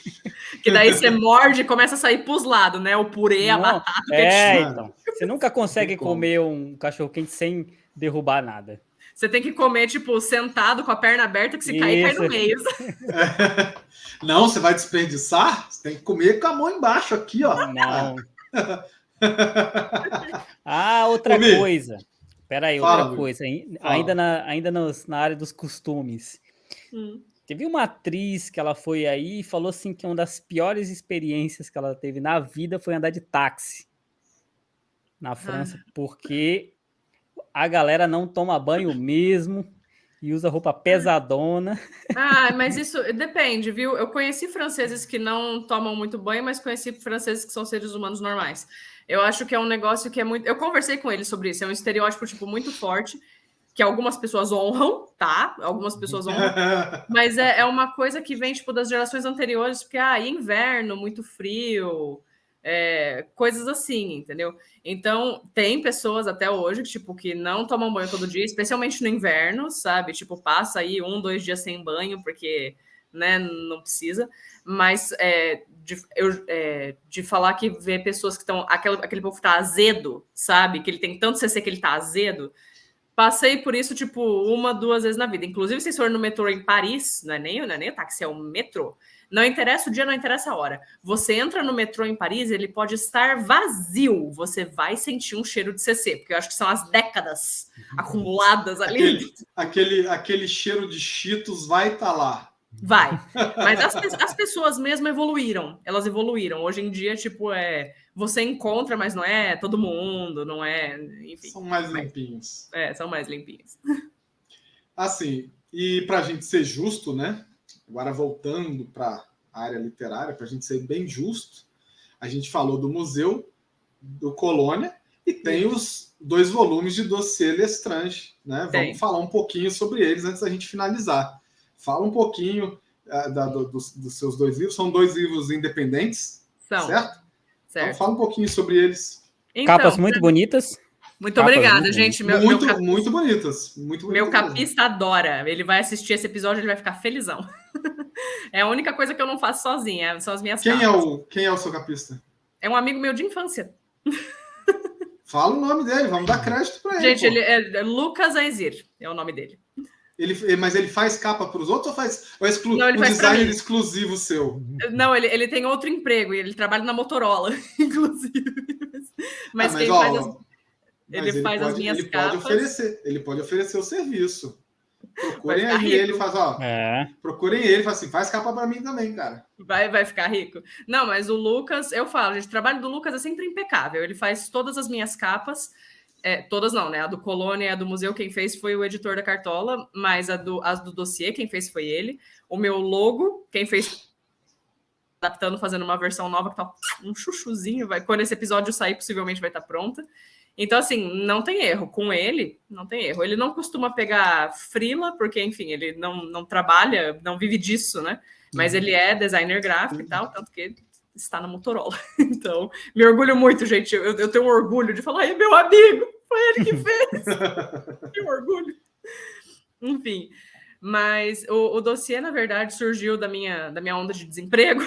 Que daí você morde e começa a sair pros lados, né? O purê, a batata. Então. Você nunca consegue comer um cachorro quente sem derrubar nada. Você tem que comer, tipo, sentado com a perna aberta, que se cair, cai no meio. Não, você vai desperdiçar? Você tem que comer com a mão embaixo aqui, ó. Não. Outra coisa. Peraí, outra coisa. Ainda na área dos costumes. Teve uma atriz que ela foi aí e falou assim que uma das piores experiências que ela teve na vida foi andar de táxi na França, porque a galera não toma banho mesmo e usa roupa pesadona. Mas isso depende, viu? Eu conheci franceses que não tomam muito banho, mas conheci franceses que são seres humanos normais. Eu acho que é um negócio que é muito... Eu conversei com eles sobre isso, é um estereótipo, tipo, muito forte, que algumas pessoas honram, tá? Algumas pessoas honram, mas é uma coisa que vem, tipo, das gerações anteriores, porque, inverno, muito frio, coisas assim, entendeu? Então, tem pessoas até hoje, tipo, que não tomam banho todo dia, especialmente no inverno, sabe? Tipo, passa aí 1-2 dias sem banho, porque, né, não precisa. Mas de falar que vê pessoas que estão... Aquele povo que tá azedo, sabe? Que ele tem tanto CC que ele tá azedo. Passei por isso, tipo, 1-2 vezes na vida. Inclusive, se for no metrô em Paris, não é nem o táxi, é o metrô. Não interessa o dia, não interessa a hora. Você entra no metrô em Paris, ele pode estar vazio. Você vai sentir um cheiro de CC, porque eu acho que são as décadas acumuladas ali. Aquele cheiro de Cheetos vai estar lá. Vai. Mas as pessoas mesmo evoluíram. Elas evoluíram. Hoje em dia, tipo, você encontra, mas não é todo mundo, não é... Enfim. São mais limpinhos. São mais limpinhos. Assim, e para a gente ser justo, né? Agora voltando para a área literária, para a gente ser bem justo, a gente falou do Museu do Colônia e tem os 2 volumes de Dossier Lestrange, né? Vamos falar um pouquinho sobre eles antes da gente finalizar. Fala um pouquinho dos seus 2 livros. São 2 livros independentes, certo? Então fala um pouquinho sobre eles. Então, capas muito bonitas. Muito obrigada, gente. Muito bonitas. Meu capista adora. Ele vai assistir esse episódio, ele vai ficar felizão. É a única coisa que eu não faço sozinha, são as minhas capas. Quem é o seu capista? É um amigo meu de infância. Fala o nome dele, vamos dar crédito para ele. Gente, ele é Lucas Aizir, é o nome dele. Mas ele faz capa para os outros ou é um designer exclusivo seu? Não, ele tem outro emprego e ele trabalha na Motorola, inclusive. Mas quem faz as minhas capas... Ele pode oferecer o serviço. Procurem aí ele, procurem ele, faz assim, faz capa para mim também, cara. Vai ficar rico. Não, mas o Lucas, eu falo, gente, o trabalho do Lucas é sempre impecável. Ele faz todas as minhas capas, todas não, né? A do Colônia e a do Museu, quem fez foi o editor da Cartola, mas as do Dossier, quem fez foi ele. O meu logo, quem fez... adaptando, fazendo uma versão nova, que tá um chuchuzinho, quando esse episódio sair, possivelmente vai estar pronta. Então, assim, não tem erro. Com ele, não tem erro. Ele não costuma pegar freela, porque, enfim, ele não trabalha, não vive disso, né? Mas ele é designer gráfico e tal, tanto que ele está na Motorola. Então, me orgulho muito, gente. Eu tenho um orgulho de falar, meu amigo, foi ele que fez. Tenho orgulho. Enfim, mas o dossiê, na verdade, surgiu da minha onda de desemprego,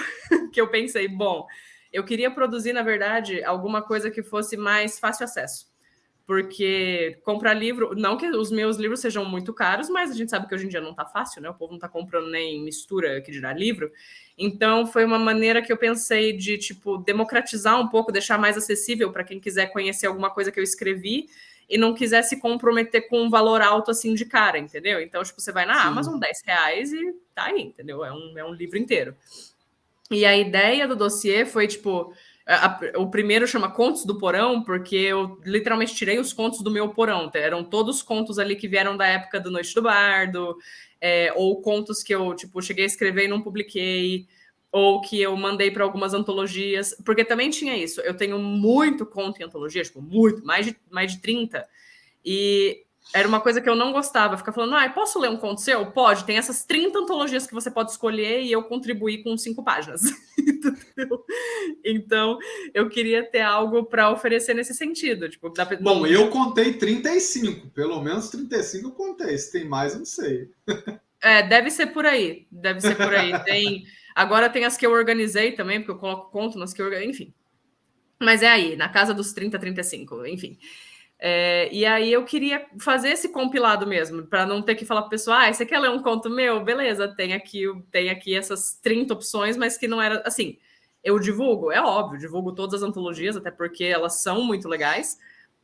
que eu pensei, bom... Eu queria produzir, na verdade, alguma coisa que fosse mais fácil acesso. Porque comprar livro... Não que os meus livros sejam muito caros, mas a gente sabe que hoje em dia não está fácil, né? O povo não está comprando nem mistura, que dirá livro. Então, foi uma maneira que eu pensei de, tipo, democratizar um pouco, deixar mais acessível para quem quiser conhecer alguma coisa que eu escrevi e não quiser se comprometer com um valor alto, assim, de cara, entendeu? Então, tipo, você vai na Amazon, R$10 e tá aí, entendeu? É um livro inteiro. E a ideia do dossiê foi, tipo... o primeiro chama Contos do Porão, porque eu literalmente tirei os contos do meu porão. Eram todos contos ali que vieram da época do Noite do Bardo, ou contos que eu, tipo, cheguei a escrever e não publiquei, ou que eu mandei para algumas antologias. Porque também tinha isso. Eu tenho muito conto em antologia, tipo, muito, mais de 30. E... era uma coisa que eu não gostava, ficar falando, posso ler um conto seu? Pode, tem essas 30 antologias que você pode escolher e eu contribuir com 5 páginas. Então, eu queria ter algo para oferecer nesse sentido. Tipo, bom, eu contei 35, pelo menos 35 eu contei, se tem mais, eu não sei. Deve ser por aí, agora tem as que eu organizei também, porque eu coloco conto nas que eu organizei, enfim. Mas é aí, na casa dos 30, 35, enfim. E aí eu queria fazer esse compilado mesmo, para não ter que falar para o pessoal, você quer ler um conto meu? Beleza, tem aqui essas 30 opções, mas que não era assim. Eu divulgo, é óbvio, divulgo todas as antologias, até porque elas são muito legais,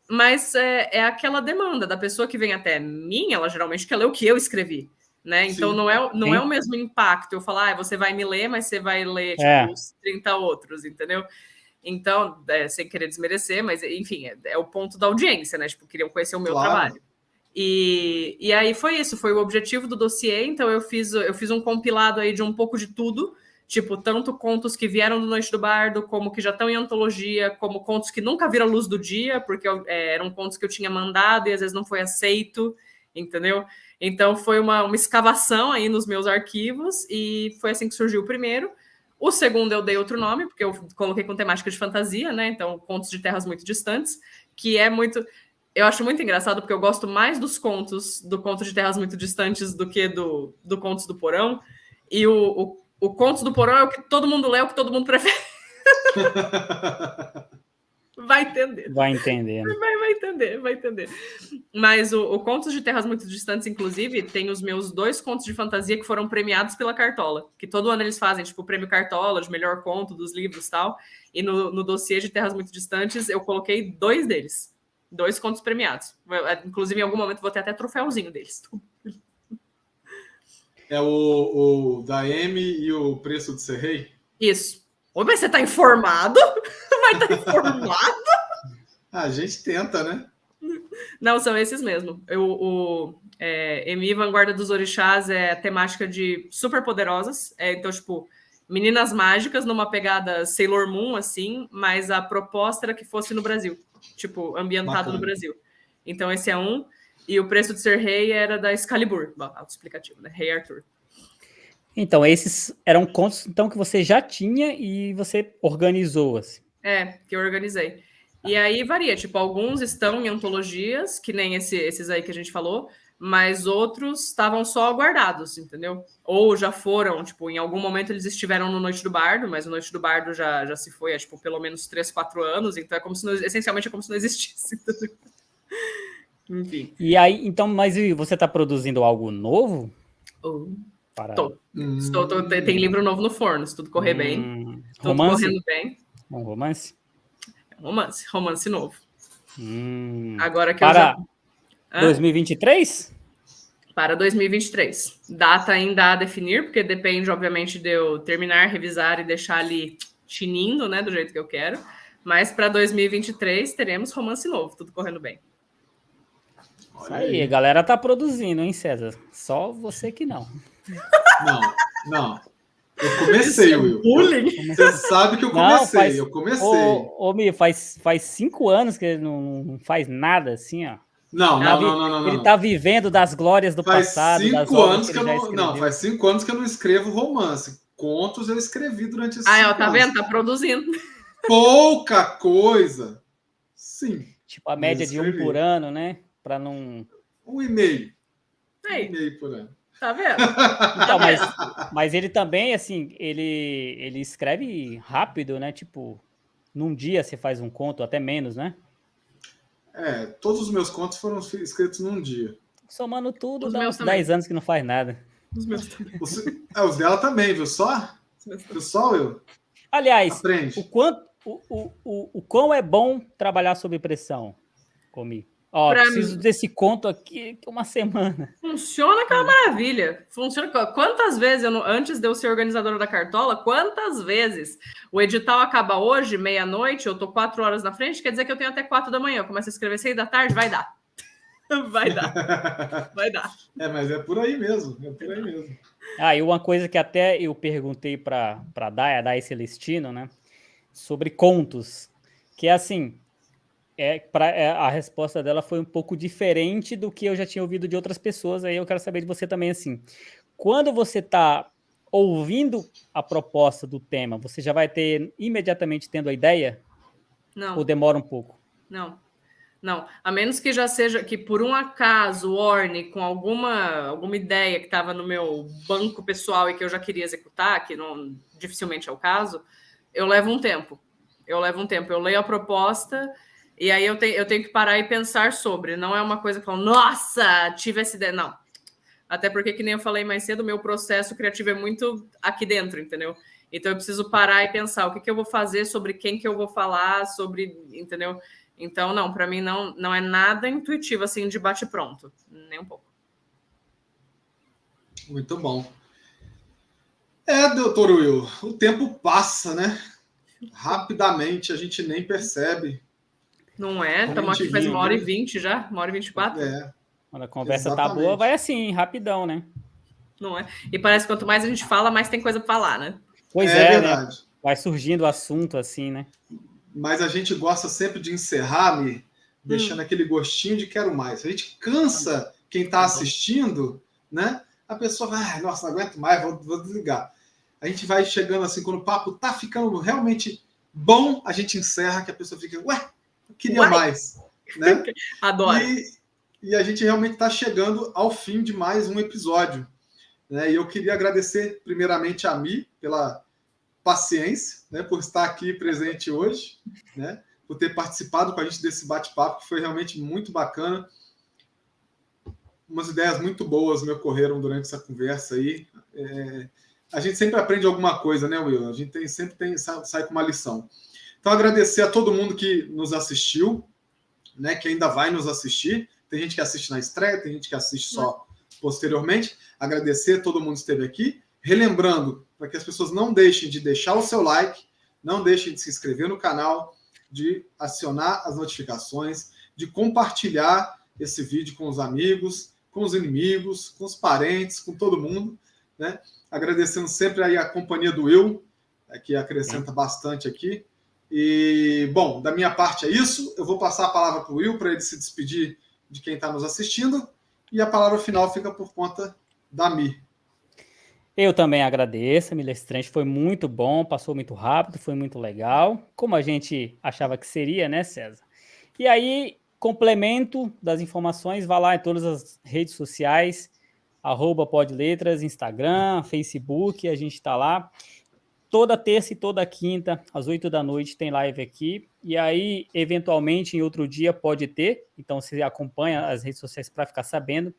mas é aquela demanda da pessoa que vem até mim, ela geralmente quer ler o que eu escrevi, né? Então não é o mesmo impacto eu falar, você vai me ler, mas você vai ler tipo, os 30 outros, entendeu? Então, sem querer desmerecer, mas enfim, é o ponto da audiência, né? Tipo, queriam conhecer o meu trabalho. E aí foi isso, foi o objetivo do dossiê. Então eu fiz um compilado aí de um pouco de tudo, tipo, tanto contos que vieram do Noite do Bardo, como que já estão em antologia, como contos que nunca viram a luz do dia, porque eram contos que eu tinha mandado e às vezes não foi aceito, entendeu? Então foi uma escavação aí nos meus arquivos e foi assim que surgiu o primeiro. O segundo eu dei outro nome, porque eu coloquei com temática de fantasia, né? Então, Contos de Terras Muito Distantes, que é muito... Eu acho muito engraçado, porque eu gosto mais dos contos do Conto de Terras Muito Distantes do que do Contos do Porão. E o Contos do Porão é o que todo mundo lê, é o que todo mundo prefere. Vai entender. Vai entender. Né? Vai entender. Mas o Contos de Terras Muito Distantes, inclusive, tem os meus 2 contos de fantasia que foram premiados pela Cartola. Que todo ano eles fazem, tipo, o prêmio Cartola de melhor conto dos livros e tal. E no dossiê de Terras Muito Distantes, eu coloquei 2 deles. 2 contos premiados. Inclusive, em algum momento, vou ter até troféuzinho deles. É o da M e o Preço de Ser Rei? Isso. Ô, mas você tá informado? Vai estar informado? A gente tenta, né? Não, são esses mesmo. Emi Vanguarda dos Orixás é temática de super poderosas. Então, tipo, meninas mágicas numa pegada Sailor Moon, assim, mas a proposta era que fosse no Brasil. Tipo, ambientado no Brasil. Então, esse é um. E o Preço de Ser Rei era da Excalibur. Autoexplicativo, né? Rei Arthur. Então, esses eram contos então, que você já tinha e você organizou, assim. Que eu organizei. E aí varia, tipo, alguns estão em antologias, que nem esses aí que a gente falou, mas outros estavam só guardados, entendeu? Ou já foram, tipo, em algum momento eles estiveram no Noite do Bardo, mas o Noite do Bardo já se foi há, tipo, pelo menos 3, 4 anos, então essencialmente é como se não existisse. Enfim. E aí, então, mas você está produzindo algo novo? Tem livro novo no forno, se tudo correr bem. Tudo romance? Correndo bem. Um romance? Romance novo. Agora que para 2023? Para 2023. Data ainda a definir, porque depende, obviamente, de eu terminar, revisar e deixar ali chinindo, né, do jeito que eu quero. Mas para 2023 teremos romance novo, tudo correndo bem. Isso aí, a galera tá produzindo, hein, César? Só você que não. Não. Eu comecei, Will. Você sabe que eu comecei. Mi, faz 5 anos que ele não faz nada assim, ó. Não. Ele tá vivendo das glórias do passado. Faz 5 anos que eu não. Faz 5 anos que eu não escrevo romance. Contos eu escrevi durante esses 5 anos. Tá vendo? Tá produzindo. Pouca coisa. Sim. Tipo, a média de 1 por ano, né? Para não... 1,5. 1,5 por ano. Tá vendo? Então, mas ele também, assim, ele escreve rápido, né? Tipo, num dia você faz um conto, até menos, né? Todos os meus contos foram escritos num dia. Somando tudo, dá uns 10 anos que não faz nada. Os meus também. Os dela também, viu só? Viu só, Will? Aliás, aprende. O quão é bom trabalhar sob pressão, Comi? Preciso desse conto aqui uma semana. Funciona que é uma maravilha. Funciona. Quantas vezes, antes de eu ser organizadora da Cartola, quantas vezes o edital acaba hoje, meia-noite, eu tô 4 horas na frente, quer dizer que eu tenho até 4 da manhã. Eu começo a escrever 6 da tarde, vai dar. Vai dar. Mas é por aí mesmo. E uma coisa que até eu perguntei para a Daya Celestino, né? Sobre contos. Que é assim... a resposta dela foi um pouco diferente do que eu já tinha ouvido de outras pessoas. Aí eu quero saber de você também, assim, quando você está ouvindo a proposta do tema, você já vai ter imediatamente tendo a ideia? Não. Ou demora um pouco? Não. A menos que já seja que por um acaso o Orne com alguma ideia que estava no meu banco pessoal e que eu já queria executar, que não dificilmente é o caso, eu levo um tempo. Eu leio a proposta. E aí eu tenho que parar e pensar sobre. Não é uma coisa que eu falo, nossa, tive essa ideia. Não. Até porque, que nem eu falei mais cedo, o meu processo criativo é muito aqui dentro, entendeu? Então eu preciso parar e pensar o que eu vou fazer, sobre quem que eu vou falar, entendeu? Então, não, para mim não é nada intuitivo, assim, de bate-pronto. Nem um pouco. Muito bom. Doutor Will, o tempo passa, né? Rapidamente, a gente nem percebe. Não é? Estamos aqui faz 1h20 já, 1h24. Quando a conversa tá boa, vai assim, rapidão, né? Não é? E parece que quanto mais a gente fala, mais tem coisa para falar, né? Pois é, verdade. Né? Vai surgindo o assunto assim, né? Mas a gente gosta sempre de encerrar, Mi, deixando aquele gostinho de quero mais. A gente cansa quem está assistindo, né? A pessoa vai, nossa, não aguento mais, vou desligar. A gente vai chegando assim, quando o papo tá ficando realmente bom, a gente encerra, que a pessoa fica, ué, eu queria mais, né? Adoro. E a gente realmente está chegando ao fim de mais um episódio, né? E eu queria agradecer primeiramente a Mi pela paciência, né, por estar aqui presente hoje, né, por ter participado com a gente desse bate-papo, que foi realmente muito bacana. Umas ideias muito boas me ocorreram durante essa conversa aí. A gente sempre aprende alguma coisa, né, Will? A gente sai com uma lição. Então, agradecer a todo mundo que nos assistiu, né, que ainda vai nos assistir. Tem gente que assiste na estreia, tem gente que assiste só posteriormente. Agradecer a todo mundo que esteve aqui. Relembrando, para que as pessoas não deixem de deixar o seu like, não deixem de se inscrever no canal, de acionar as notificações, de compartilhar esse vídeo com os amigos, com os inimigos, com os parentes, com todo mundo, né? Agradecendo sempre aí a companhia do Will, que acrescenta bastante aqui. E, bom, da minha parte é isso. Eu vou passar a palavra para o Will, para ele se despedir de quem está nos assistindo, e a palavra final fica por conta da Mi. Eu também agradeço, Milestrante, foi muito bom, passou muito rápido, foi muito legal, como a gente achava que seria, né, César? E aí, complemento das informações, vá lá em todas as redes sociais, @podletras, Instagram, Facebook, a gente está lá. Toda terça e toda quinta, às 8 da noite, tem live aqui. E aí, eventualmente, em outro dia pode ter, então você acompanha as redes sociais para ficar sabendo.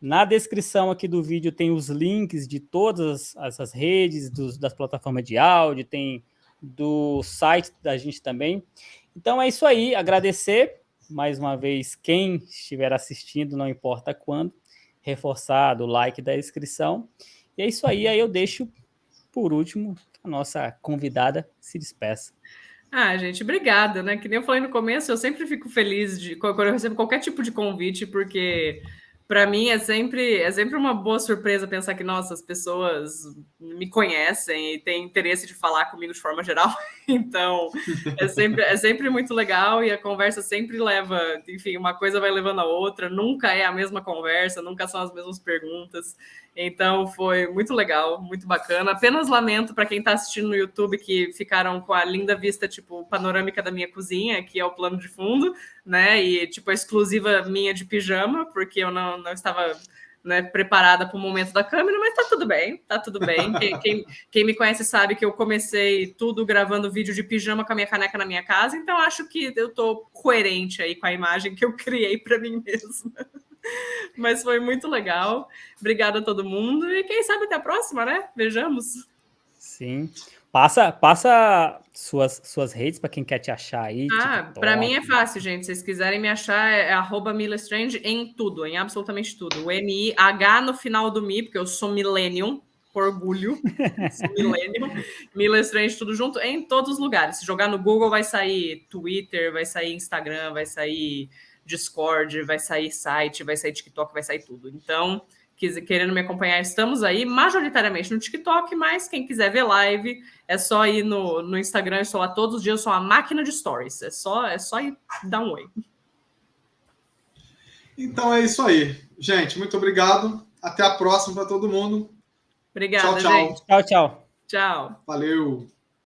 Na descrição aqui do vídeo tem os links de todas essas redes, das plataformas de áudio, tem do site da gente também. Então é isso aí, agradecer mais uma vez quem estiver assistindo, não importa quando, reforçar do like da inscrição. E é isso aí eu deixo, por último, a nossa convidada se despeça. Gente, obrigada, né? Que nem eu falei no começo, eu sempre fico feliz quando eu recebo qualquer tipo de convite, porque para mim é sempre uma boa surpresa pensar que, nossa, as pessoas me conhecem e têm interesse de falar comigo de forma geral. Então, é sempre muito legal e a conversa sempre leva, enfim, uma coisa vai levando a outra, nunca é a mesma conversa, nunca são as mesmas perguntas. Então, foi muito legal, muito bacana. Apenas lamento para quem está assistindo no YouTube que ficaram com a linda vista, tipo, panorâmica da minha cozinha, que é o plano de fundo, né? E, tipo, a exclusiva minha de pijama, porque eu não estava, né, preparada para o momento da câmera, mas tá tudo bem, tá tudo bem. Quem me conhece sabe que eu comecei tudo gravando vídeo de pijama com a minha caneca na minha casa, então acho que eu tô coerente aí com a imagem que eu criei para mim mesma. Mas foi muito legal. Obrigada a todo mundo. E quem sabe até a próxima, né? Vejamos. Sim. Passa suas redes para quem quer te achar aí. Para mim é fácil, gente. Se vocês quiserem me achar, é @milestrange em tudo, em absolutamente tudo. O MIH no final do Mi, porque eu sou millennium, orgulho. Sou millennium. Milestrange tudo junto, em todos os lugares. Se jogar no Google, vai sair Twitter, vai sair Instagram, vai sair Discord, vai sair site, vai sair TikTok, vai sair tudo. Então, querendo me acompanhar, estamos aí majoritariamente no TikTok, mas quem quiser ver live, é só ir no Instagram, eu estou lá todos os dias, eu sou uma máquina de stories, é só ir dar um oi. Então é isso aí. Gente, muito obrigado. Até a próxima para todo mundo. Obrigada, tchau, gente. Tchau. Tchau. Valeu.